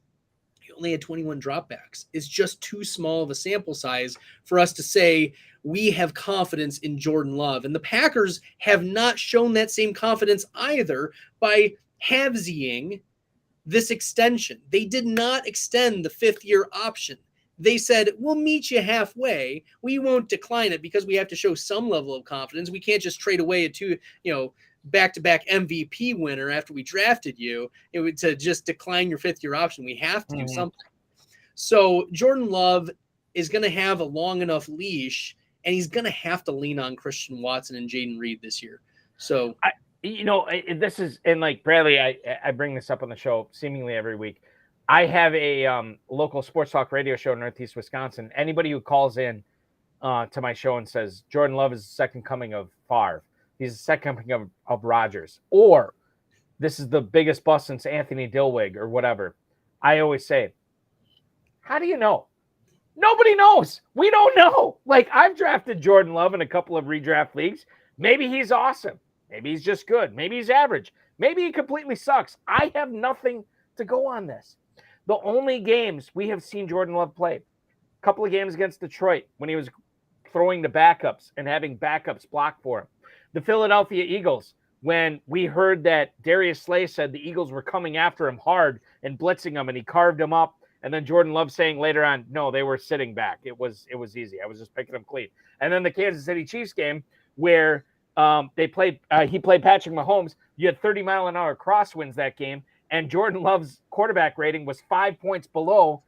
he only had 21 dropbacks. It's just too small of a sample size for us to say we have confidence in Jordan Love. And the Packers have not shown that same confidence either by halvesing this extension. They did not extend the 5th-year option. They said, we'll meet you halfway. We won't decline it because we have to show some level of confidence. We can't just trade away a back-to-back MVP winner after we drafted you to just decline your 5th-year option. We have to do something. So Jordan Love is going to have a long enough leash, and he's going to have to lean on Christian Watson and Jaden Reed this year. So, this is, and like Bradley, I bring this up on the show seemingly every week. I have a local sports talk radio show in Northeast Wisconsin. Anybody who calls in to my show and says Jordan Love is the second coming of Favre, he's the second coming of Rodgers, or this is the biggest bust since Anthony Dilweg or whatever, I always say, how do you know? Nobody knows. We don't know. Like, I've drafted Jordan Love in a couple of redraft leagues. Maybe he's awesome. Maybe he's just good. Maybe he's average. Maybe he completely sucks. I have nothing to go on this. The only games we have seen Jordan Love play, a couple of games against Detroit when he was throwing to backups and having backups block for him. The Philadelphia Eagles, when we heard that Darius Slay said the Eagles were coming after him hard and blitzing him, and he carved him up And then Jordan Love saying later on, no, they were sitting back. It was easy. I was just picking them clean. And then the Kansas City Chiefs game where he played Patrick Mahomes. You had 30-mile-an-hour crosswinds that game, and Jordan Love's quarterback rating was 5 points below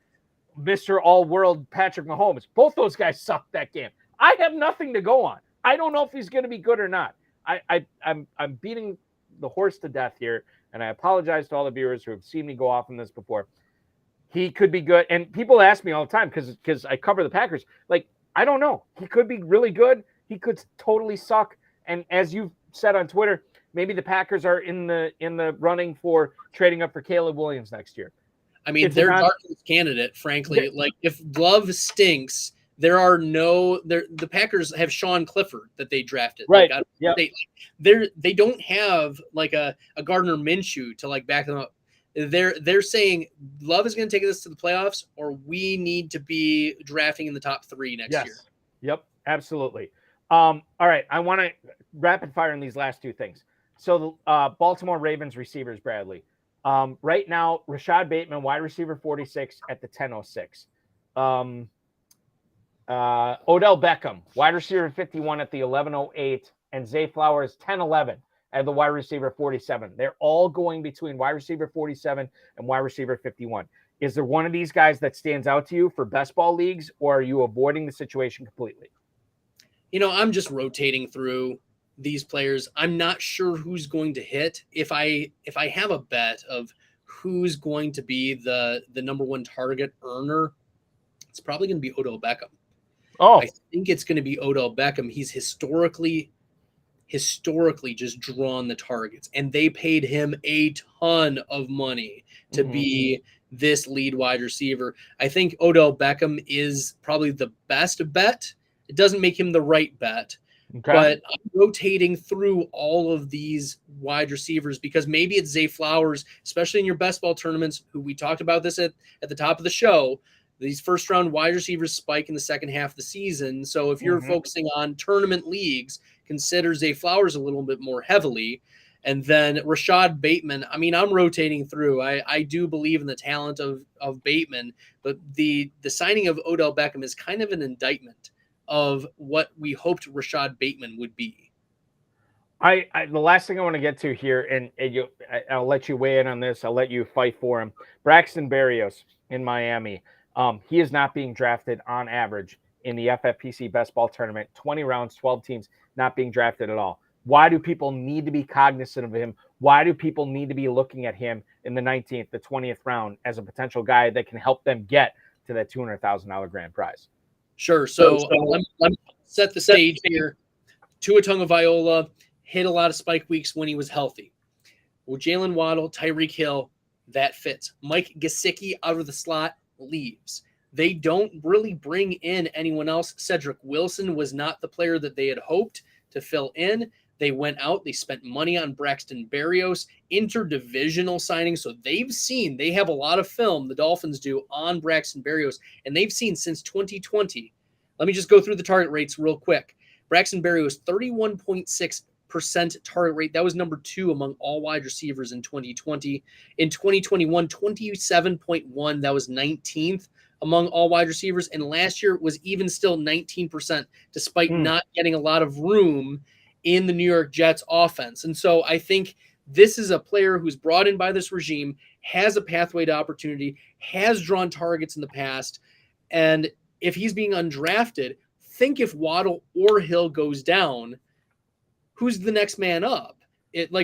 Mr. All-World Patrick Mahomes. Both those guys sucked that game. I have nothing to go on. I don't know if he's going to be good or not. I'm beating the horse to death here, and I apologize to all the viewers who have seen me go off on this before. He could be good, and people ask me all the time because I cover the Packers. Like, I don't know. He could be really good. He could totally suck. And as you said on Twitter, maybe the Packers are in the running for trading up for Caleb Williams next year. I mean, they're darkest candidate, frankly. Like, if Love stinks, the Packers have Sean Clifford that they drafted. Right. Like, they don't have like a Gardner Minshew to like back them up. They're saying Love is going to take us to the playoffs, or we need to be drafting in the top 3 next year. Yep, absolutely. All right, I want to rapid fire on these last two things. So the Baltimore Ravens receivers, Bradley. Right now, Rashad Bateman, wide receiver 46 at the 10:06. Odell Beckham, wide receiver 51 at the 11:08, and Zay Flowers 10:11 at the wide receiver 47. They're all going between wide receiver 47 and wide receiver 51. Is there one of these guys that stands out to you for best ball leagues, or are you avoiding the situation completely? I'm just rotating through these players. I'm not sure who's going to hit. If I have a bet of who's going to be the number one target earner, it's probably going to be Odell Beckham. I think it's going to be Odell Beckham. He's historically just drawn the targets, and they paid him a ton of money to be this lead wide receiver. I think Odell Beckham is probably the best bet. It doesn't make him the right bet, but I'm rotating through all of these wide receivers because maybe it's Zay Flowers, especially in your best ball tournaments, who we talked about this at the top of the show. These first round wide receivers spike in the second half of the season. So if you're focusing on tournament leagues, consider Zay Flowers a little bit more heavily. And then Rashad Bateman, I mean, I'm rotating through. I do believe in the talent of Bateman, but the signing of Odell Beckham is kind of an indictment of what we hoped Rashad Bateman would be. The last thing I want to get to here, and I'll let you weigh in on this. I'll let you fight for him. Braxton Berrios in Miami. He is not being drafted on average in the FFPC best ball tournament. 20 rounds, 12 teams, not being drafted at all. Why do people need to be cognizant of him? Why do people need to be looking at him in the 19th, the 20th round as a potential guy that can help them get to that $200,000 grand prize? Sure. So let me set the stage here. Tua Tagovailoa hit a lot of spike weeks when he was healthy. Well, Jalen Waddle, Tyreek Hill, that fits. Mike Gesicki out of the slot leaves. They don't really bring in anyone else. Cedric Wilson was not the player that they had hoped to fill in. They went out. They spent money on Braxton Berrios, interdivisional signing. So they have a lot of film, the Dolphins do, on Braxton Berrios, and they've seen since 2020. Let me just go through the target rates real quick. Braxton Berrios, 31.6% target rate. That was number 2 among all wide receivers in 2020. In 2021, 27.1. That was 19th among all wide receivers. And last year was even still 19%, despite not getting a lot of room in the New York Jets offense. And so I think this is a player who's brought in by this regime, has a pathway to opportunity, has drawn targets in the past. And if he's being undrafted, think if Waddle or Hill goes down, who's the next man up?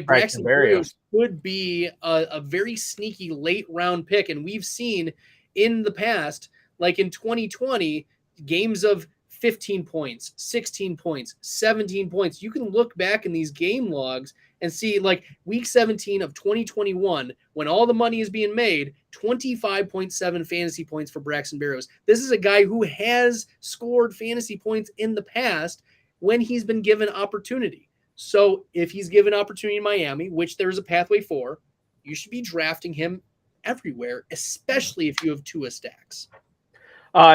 Braxton Berrios could be a very sneaky late round pick. And we've seen in the past, like in 2020, games of 15 points, 16 points, 17 points. You can look back in these game logs and see, like, week 17 of 2021, when all the money is being made, 25.7 fantasy points for Braxton Berrios. This is a guy who has scored fantasy points in the past when he's been given opportunity. So if he's given opportunity in Miami, which there's a pathway for, you should be drafting him everywhere, especially if you have Tua stacks.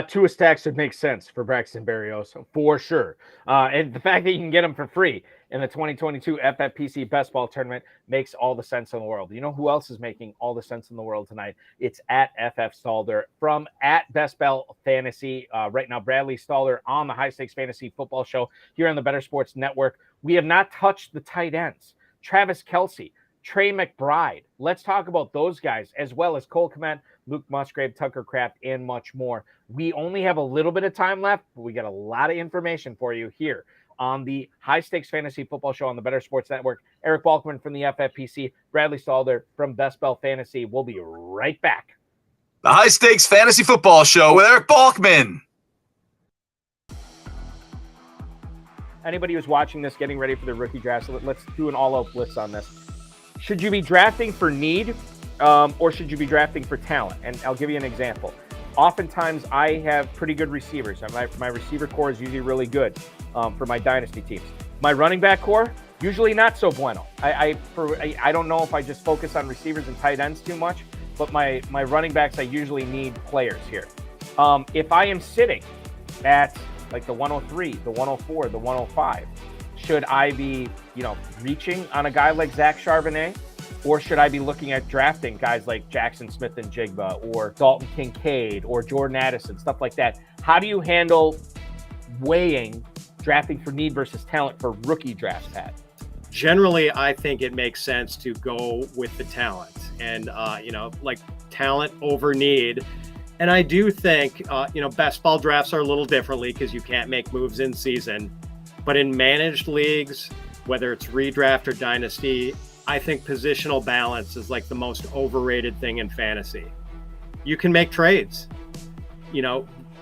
Tua stacks would make sense for Braxton Berrios for sure. And the fact that you can get him for free in the 2022 FFPC Best Ball Tournament makes all the sense in the world. You know who else is making all the sense in the world tonight? It's at FF Stadler from at Best Ball Fantasy. Right now, Bradley Stadler on the High Stakes Fantasy Football Show here on the Better Sports Network. We have not touched the tight ends. Travis Kelce, Trey McBride. Let's talk about those guys, as well as Cole Kmet, Luke Musgrave, Tucker Kraft, and much more. We only have a little bit of time left, but we got a lot of information for you here on the High Stakes Fantasy Football Show on the Better Sports Network. Eric Balkman from the FFPC, Bradley Stadler from Best Bell Fantasy. We'll be right back. The High Stakes Fantasy Football Show with Eric Balkman. Anybody who's watching this, getting ready for the rookie draft, so let's do an all-out blitz on this. Should you be drafting for need or should you be drafting for talent? And I'll give you an example. Oftentimes, I have pretty good receivers. My receiver core is usually really good for my dynasty teams. My running back core, usually not so bueno. I don't know if I just focus on receivers and tight ends too much, but my running backs, I usually need players here. If I am sitting at like the 103, the 104, the 105, should I be, reaching on a guy like Zach Charbonnet? Or should I be looking at drafting guys like Jackson Smith and Jigba or Dalton Kincaid or Jordan Addison, stuff like that? How do you handle weighing drafting for need versus talent for rookie drafts, Pat? Generally, I think it makes sense to go with the talent and, like talent over need. And I do think, best ball drafts are a little differently because you can't make moves in season. But in managed leagues, whether it's redraft or dynasty, I think positional balance is like the most overrated thing in fantasy. You can make trades,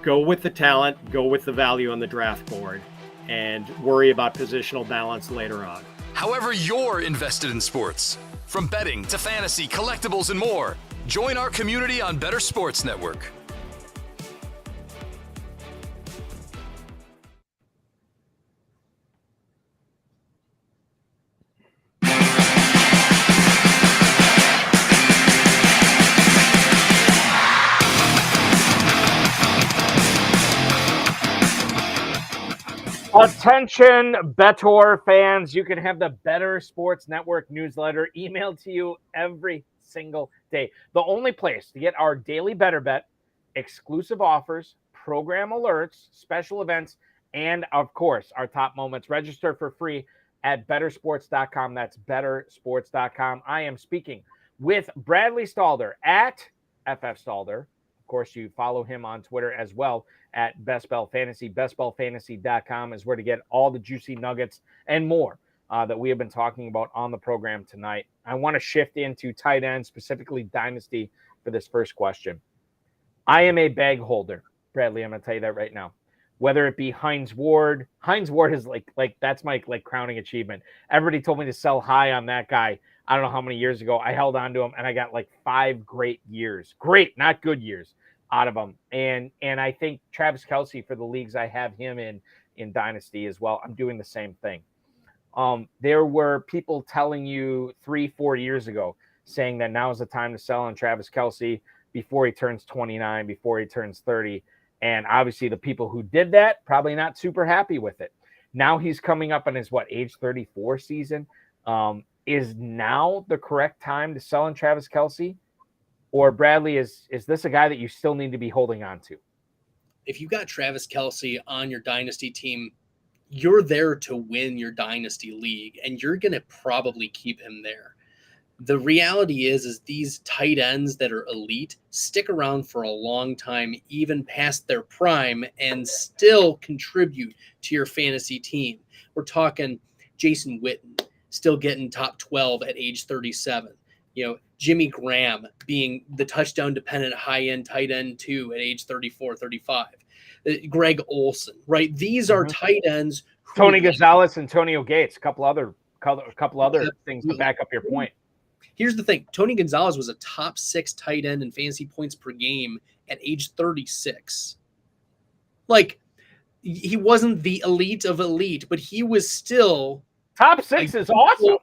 go with the talent, go with the value on the draft board, and worry about positional balance later on. However you're invested in sports, from betting to fantasy, collectibles, and more, join our community on Better Sports Network. Attention, Bettor fans. You can have the Better Sports Network newsletter emailed to you every single day. The only place to get our daily Better Bet, exclusive offers, program alerts, special events, and, of course, our top moments. Register for free at bettersports.com. That's bettersports.com. I am speaking with Bradley Stadler at FF Stadler. Of course, you follow him on Twitter as well at Best Bell Fantasy. BestBellFantasy.com is where to get all the juicy nuggets and more that we have been talking about on the program tonight. I want to shift into tight end, specifically Dynasty, for this first question. I am a bag holder, Bradley. I'm going to tell you that right now. Whether it be Hines Ward. Hines Ward is like that's my crowning achievement. Everybody told me to sell high on that guy. I don't know how many years ago. I held on to him, and I got 5 great years. Great, not good years out of him. And I think Travis Kelce, for the leagues I have him in Dynasty as well, I'm doing the same thing. There were people telling you 3-4 years ago saying that now is the time to sell on Travis Kelce before he turns 29, before he turns 30. And obviously the people who did that, probably not super happy with it. Now he's coming up on his, age 34 season. Is now the correct time to sell on Travis Kelce? Or Bradley, is this a guy that you still need to be holding on to? If you got Travis Kelce on your dynasty team, you're there to win your dynasty league, and you're going to probably keep him there. The reality is these tight ends that are elite stick around for a long time, even past their prime, and still contribute to your fantasy team. We're talking Jason Witten still getting top 12 at age 37. Jimmy Graham being the touchdown dependent high-end tight end too at age 34, 35. Greg Olsen, right? These are tight ends. Tony Gonzalez, Antonio Gates, a couple other things to back up your point. Here's the thing. Tony Gonzalez was a top 6 tight end in fantasy points per game at age 36. He wasn't the elite of elite, but he was still top 6 is awesome.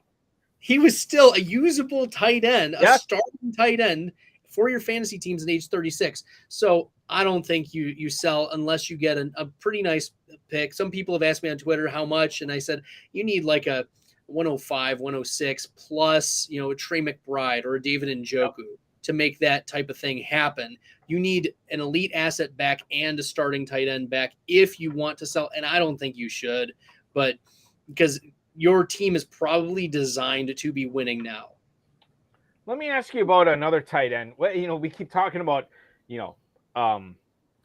He was still a usable tight end, a starting tight end for your fantasy teams at age 36. So I don't think you sell unless you get a pretty nice pick. Some people have asked me on Twitter how much, and I said you need like a 105, 106 plus, a Trey McBride or a David Njoku to make that type of thing happen. You need an elite asset back and a starting tight end back if you want to sell. And I don't think you should, but because your team is probably designed to be winning now. Let me ask you about another tight end. Well, we keep talking about,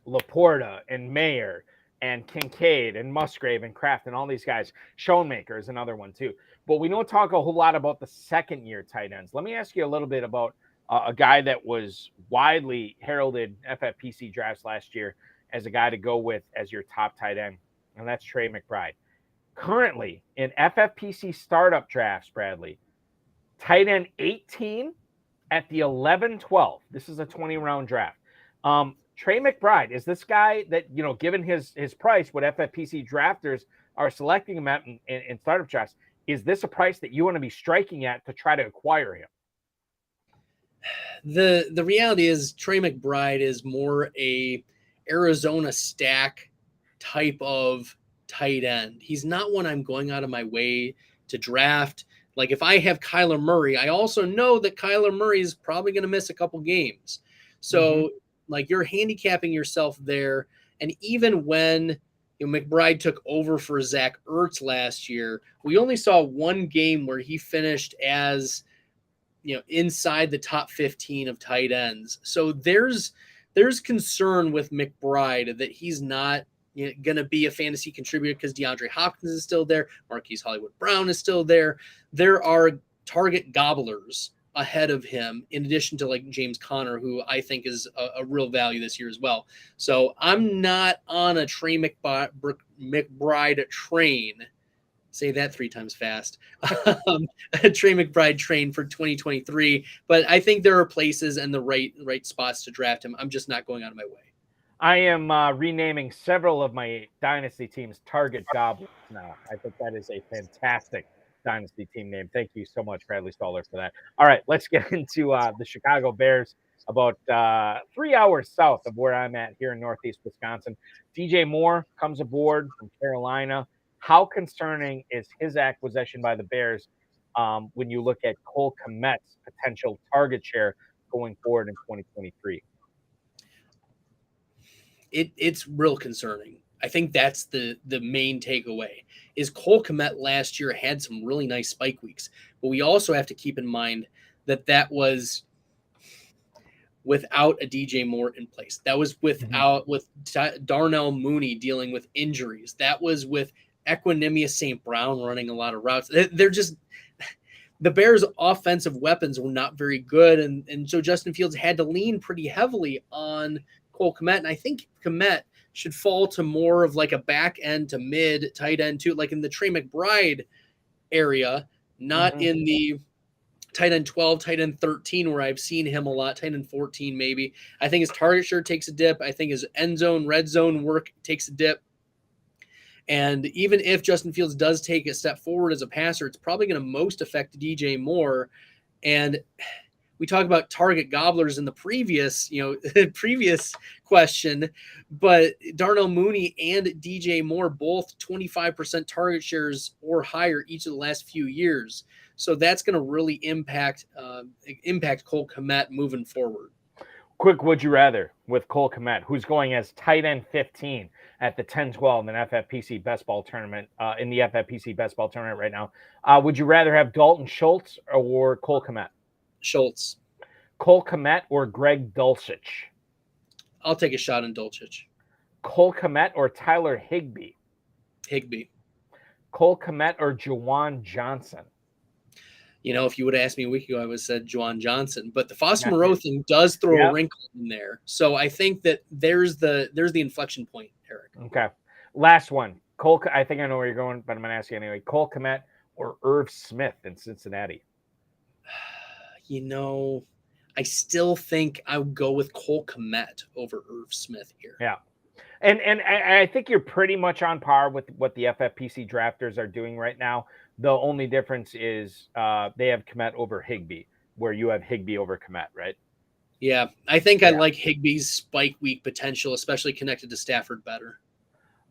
Laporta and Mayer and Kincaid and Musgrave and Kraft and all these guys. Schoenmaker is another one too. But we don't talk a whole lot about the second-year tight ends. Let me ask you a little bit about a guy that was widely heralded FFPC drafts last year as a guy to go with as your top tight end, and that's Trey McBride. Currently, in FFPC startup drafts, Bradley, tight end 18 at the 11-12. This is a 20-round draft. Trey McBride is this guy that, given his price, what FFPC drafters are selecting him at in startup drafts, is this a price that you want to be striking at to try to acquire him? The reality is Trey McBride is more a Arizona stack type of tight end. He's not one I'm going out of my way to draft. Like if I have Kyler Murray, I also know that Kyler Murray is probably going to miss a couple games. So like you're handicapping yourself there. And even when McBride took over for Zach Ertz last year, we only saw one game where he finished as inside the top 15 of tight ends. So there's concern with McBride that he's not going to be a fantasy contributor because DeAndre Hopkins is still there. Marquise Hollywood Brown is still there. There are target gobblers ahead of him, in addition to like James Conner, who I think is a real value this year as well. So I'm not on a Trey McBride train. Say that 3 times fast. A Trey McBride train for 2023. But I think there are places and the right spots to draft him. I'm just not going out of my way. I am renaming several of my dynasty teams Target Goblins now. I think that is a fantastic dynasty team name. Thank you so much, Bradley Stadler, for that. All right, let's get into the Chicago Bears, about 3 hours south of where I'm at here in Northeast Wisconsin. DJ Moore comes aboard from Carolina. How concerning is his acquisition by the Bears when you look at Cole Kmet's potential target share going forward in 2023? It's real concerning. I think that's the main takeaway is Cole Kmet last year had some really nice spike weeks, but we also have to keep in mind that was without a DJ Moore in place. That was with Darnell Mooney dealing with injuries. That was with Equinemius St. Brown running a lot of routes. They're just the Bears' offensive weapons were not very good, and so Justin Fields had to lean pretty heavily on Cole Kmet, and I think Kmet should fall to more of like a back end to mid tight end too, like in the Trey McBride area, not in the tight end 12, tight end 13, where I've seen him a lot, tight end 14 maybe. I think his target share takes a dip. I think his end zone, red zone work takes a dip. And even if Justin Fields does take a step forward as a passer, it's probably going to most affect DJ Moore. And we talk about target gobblers in the previous question, but Darnell Mooney and DJ Moore, both 25% target shares or higher each of the last few years. So that's going to really impact Cole Kmet moving forward. Quick would you rather with Cole Kmet, who's going as tight end 15 at the 10-12 in FFPC best ball tournament, in the FFPC best ball tournament right now. Would you rather have Dalton Schultz or Cole Kmet? Schultz. Cole Kmet or Greg Dulcich? I'll take a shot on Dulcich. Cole Kmet or Tyler Higbee? Higbee. Cole Kmet or Juwan Johnson? If you would have asked me a week ago, I would have said Juwan Johnson. But the Foster Moreau thing does throw a wrinkle in there. So I think that there's the inflection point, Eric. Okay. Last one. Cole, I think I know where you're going, but I'm going to ask you anyway. Cole Kmet or Irv Smith in Cincinnati? I still think I would go with Cole Kmet over Irv Smith here. Yeah. And I think you're pretty much on par with what the FFPC drafters are doing right now. The only difference is they have Kmet over Higbee, where you have Higbee over Kmet, right? Yeah, I think I like Higbee's spike week potential, especially connected to Stafford better.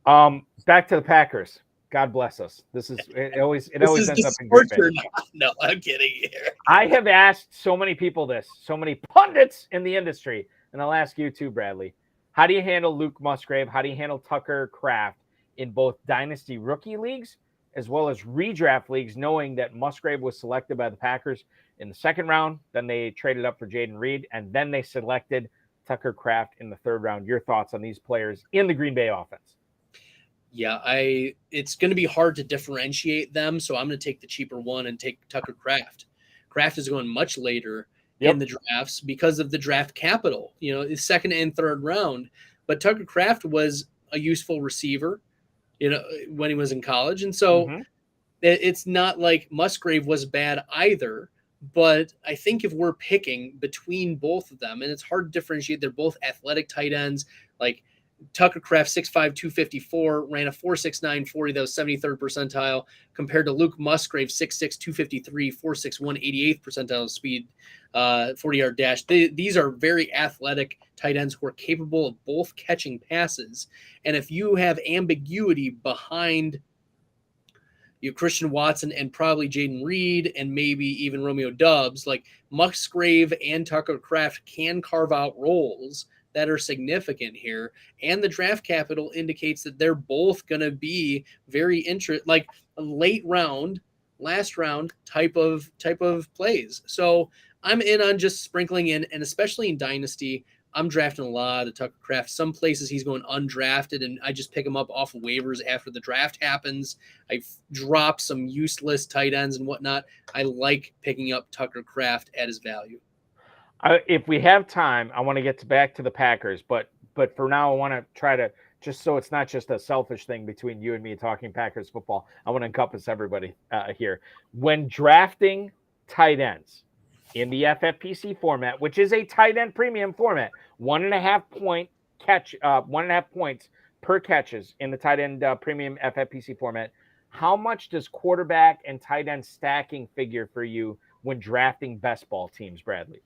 Back to the Packers. God bless us. It always ends up in sports great or favor. not? No, I'm kidding here. I have asked so many people this, so many pundits in the industry, and I'll ask you too, Bradley. How do you handle Luke Musgrave? How do you handle Tucker Kraft in both dynasty rookie leagues as well as redraft leagues, knowing that Musgrave was selected by the Packers in the second round, then they traded up for Jaden Reed, and then they selected Tucker Kraft in the third round? Your thoughts on these players in the Green Bay offense? Yeah, it's going to be hard to differentiate them, so I'm going to take the cheaper one and take Tucker Kraft. Kraft is going much later in the drafts because of the draft capital, the second and third round. But Tucker Kraft was a useful receiver, when he was in college. And so it's not like Musgrave was bad either. But I think if we're picking between both of them, and it's hard to differentiate, they're both athletic tight ends. Like Tucker Kraft, 6'5", 254, ran a 4.69 40. That was 73rd percentile, compared to Luke Musgrave, 6'6", 253, 4.61, 88th percentile speed, 40-yard dash. These are very athletic tight ends who are capable of both catching passes. And if you have ambiguity behind Christian Watson and probably Jaden Reed and maybe even Romeo Doubs, like Musgrave and Tucker Kraft can carve out roles that are significant here. And the draft capital indicates that they're both going to be very like a late round, last round type of plays. So I'm in on just sprinkling in, and especially in Dynasty, I'm drafting a lot of Tucker Kraft. Some places he's going undrafted, and I just pick him up off of waivers after the draft happens. I drop some useless tight ends and whatnot. I like picking up Tucker Kraft at his value. If we have time, I want to get back to the Packers, but for now, I want to try to, just so it's not just a selfish thing between you and me talking Packers football, I want to encompass everybody here. When drafting tight ends in the FFPC format, which is a tight end premium format, 1.5 points per catches in the tight end premium FFPC format, how much does quarterback and tight end stacking figure for you when drafting best ball teams, Bradley?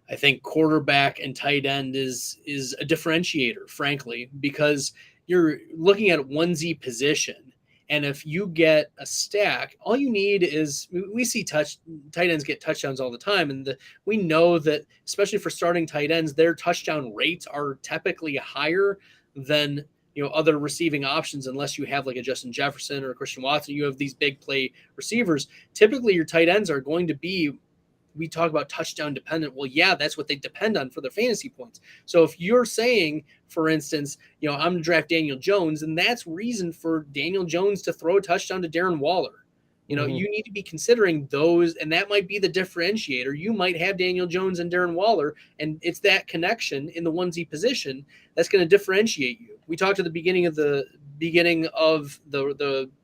I think quarterback and tight end is a differentiator, frankly, because you're looking at onesie position. And if you get a stack, all you need is, we see tight ends get touchdowns all the time. And we know that, especially for starting tight ends, their touchdown rates are typically higher than other receiving options, unless you have like a Justin Jefferson or a Christian Watson. You have these big play receivers. Typically, your tight ends are going to be, we talk about touchdown dependent. Well, yeah, that's what they depend on for their fantasy points. So if you're saying, for instance, I'm going to draft Daniel Jones, and that's reason for Daniel Jones to throw a touchdown to Darren Waller. You need to be considering those, and that might be the differentiator. You might have Daniel Jones and Darren Waller, and it's that connection in the onesie position that's going to differentiate you. We talked at the beginning of the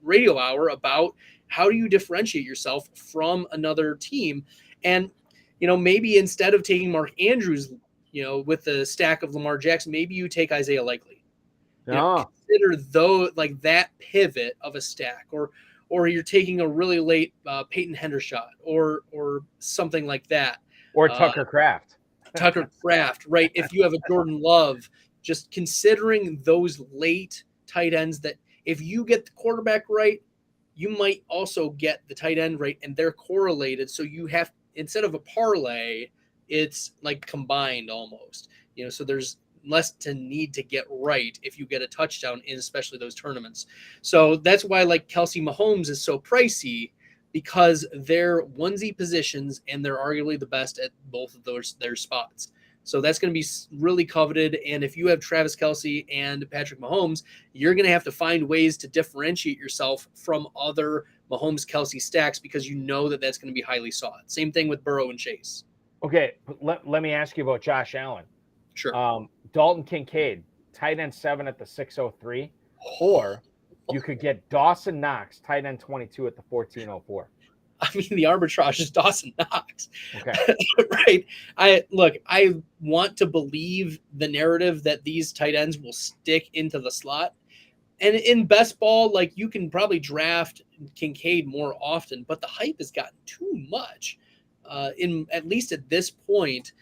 radio hour about how do you differentiate yourself from another team. And, maybe instead of taking Mark Andrews, with the stack of Lamar Jackson, maybe you take Isaiah Likely. Consider like that pivot of a stack, or you're taking a really late Peyton Hendershot or something like that. Or Tucker Kraft. Tucker Kraft, right? If you have a Jordan Love, just considering those late tight ends that if you get the quarterback right, you might also get the tight end right, and they're correlated. So you have, instead of a parlay, it's like combined almost, so there's less to need to get right if you get a touchdown in especially those tournaments. So that's why like Kelsey Mahomes is so pricey, because they're onesie positions and they're arguably the best at both of their spots. So that's going to be really coveted. And if you have Travis Kelce and Patrick Mahomes, you're going to have to find ways to differentiate yourself from other Mahomes-Kelce stacks, because that's going to be highly sought. Same thing with Burrow and Chase. Okay, let me ask you about Josh Allen. Sure. Dalton Kincaid, tight end 7 at the 603, or you could get Dawson Knox, tight end 22 at the 1404. I mean, the arbitrage is Dawson Knox. Okay. Right. I want to believe the narrative that these tight ends will stick into the slot. And in best ball, like, you can probably draft Kincaid more often, but the hype has gotten too much. At least at this point,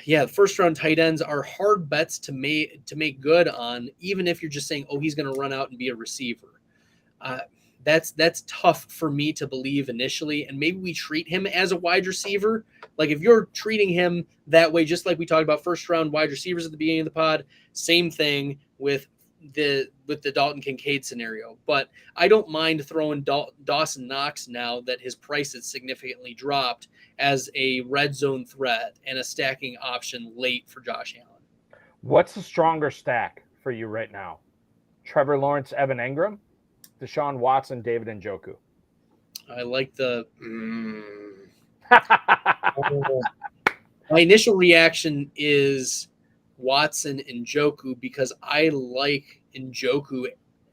Yeah, first round tight ends are hard bets to make good on, even if you're just saying, oh, he's going to run out and be a receiver. That's tough for me to believe initially, and maybe we treat him as a wide receiver. Like if you're treating him that way, just like we talked about first round wide receivers at the beginning of the pod, same thing with the Dalton Kincaid scenario. But I don't mind throwing Dawson Knox now that his price has significantly dropped as a red zone threat and a stacking option late for Josh Allen. What's the stronger stack for you right now? Trevor Lawrence, Evan Engram, Deshaun Watson, David Njoku. I like the my initial reaction is Watson and Njoku because I like Njoku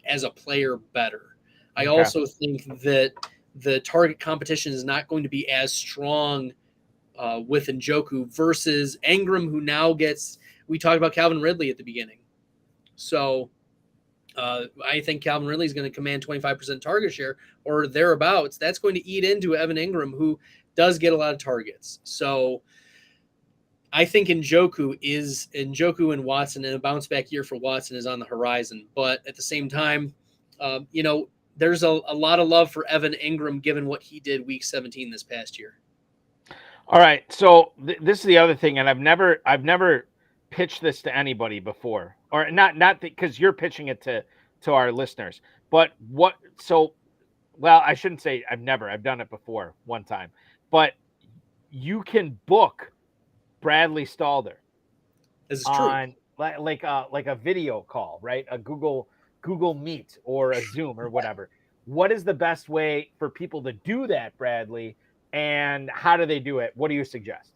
as a player better. I also think that the target competition is not going to be as strong with Njoku versus Engram, who now gets, we talked about Calvin Ridley at the beginning. So I think Calvin Ridley is going to command 25% target share or thereabouts. That's going to eat into Evan Engram, who does get a lot of targets. So I think Njoku and Watson, and a bounce back year for Watson is on the horizon. But at the same time, there's a lot of love for Evan Engram given what he did week 17 this past year. All right. So this is the other thing, and I've never pitched this to anybody before, or not because you're pitching it to our listeners. But I shouldn't say I've done it before one time, but you can book Bradley Stadler on like a video call, right? A Google Meet or a Zoom or whatever. What is the best way for people to do that, Bradley? And how do they do it? What do you suggest?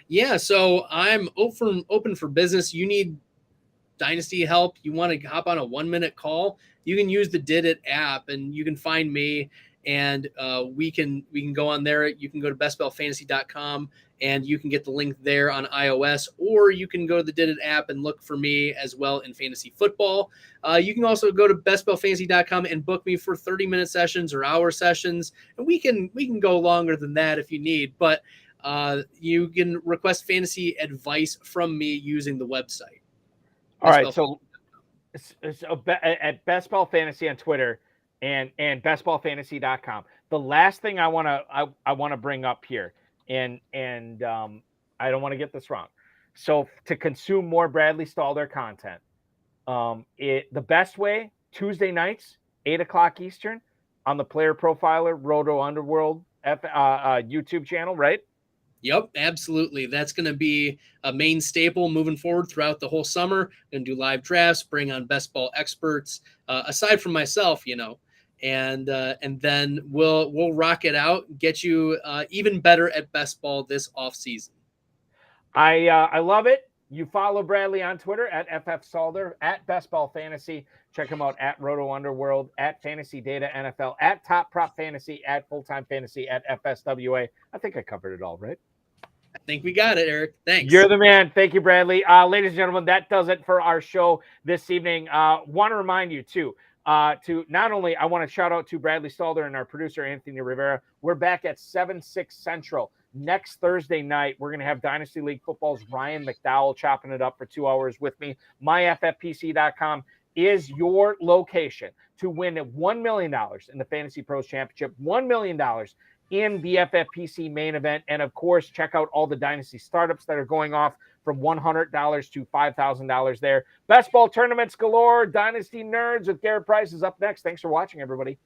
Yeah, so I'm open for business. You need Dynasty help, you want to hop on a 1-minute call, you can use the Did It app and you can find me and we can go on there. You can go to bestballfantasy.com and you can get the link there on iOS, or you can go to the Did It app and look for me as well in fantasy football. You can also go to bestballfantasy.com and book me for 30-minute sessions or hour sessions, and we can go longer than that if you need, but you can request fantasy advice from me using the website. All right, so at Best Ball Fantasy on Twitter and bestballfantasy.com. The last thing I want to bring up here, and I don't want to get this wrong. So to consume more Bradley Stadler content, the best way, Tuesday nights, 8:00 Eastern, on the Player Profiler Roto Underworld YouTube channel, right? Yep, absolutely. That's going to be a main staple moving forward throughout the whole summer. Going to do live drafts, bring on best ball experts, aside from myself, and then we'll rock it out, get you even better at best ball this off season. I love it. You follow Bradley on Twitter at FFSalder, at Best Ball Fantasy. Check him out at Roto Underworld, at Fantasy Data NFL, at Top Prop Fantasy, at Full Time Fantasy, at FSWA. I think I covered it all, right? I think we got it, Eric. Thanks. You're the man. Thank you, Bradley. Ladies and gentlemen, that does it for our show this evening. Want to remind you, too, to not only I want to shout out to Bradley Stadler and our producer, Anthony Rivera. We're back at 7/6 Central. Next Thursday night, we're going to have Dynasty League Football's Ryan McDowell chopping it up for 2 hours with me. MyFFPC.com is your location to win $1 million in the Fantasy Pros Championship, $1 million in the FFPC main event. And of course, check out all the Dynasty startups that are going off from $100 to $5,000 there. Best ball tournaments galore. Dynasty Nerds with Garrett Price is up next. Thanks for watching, everybody.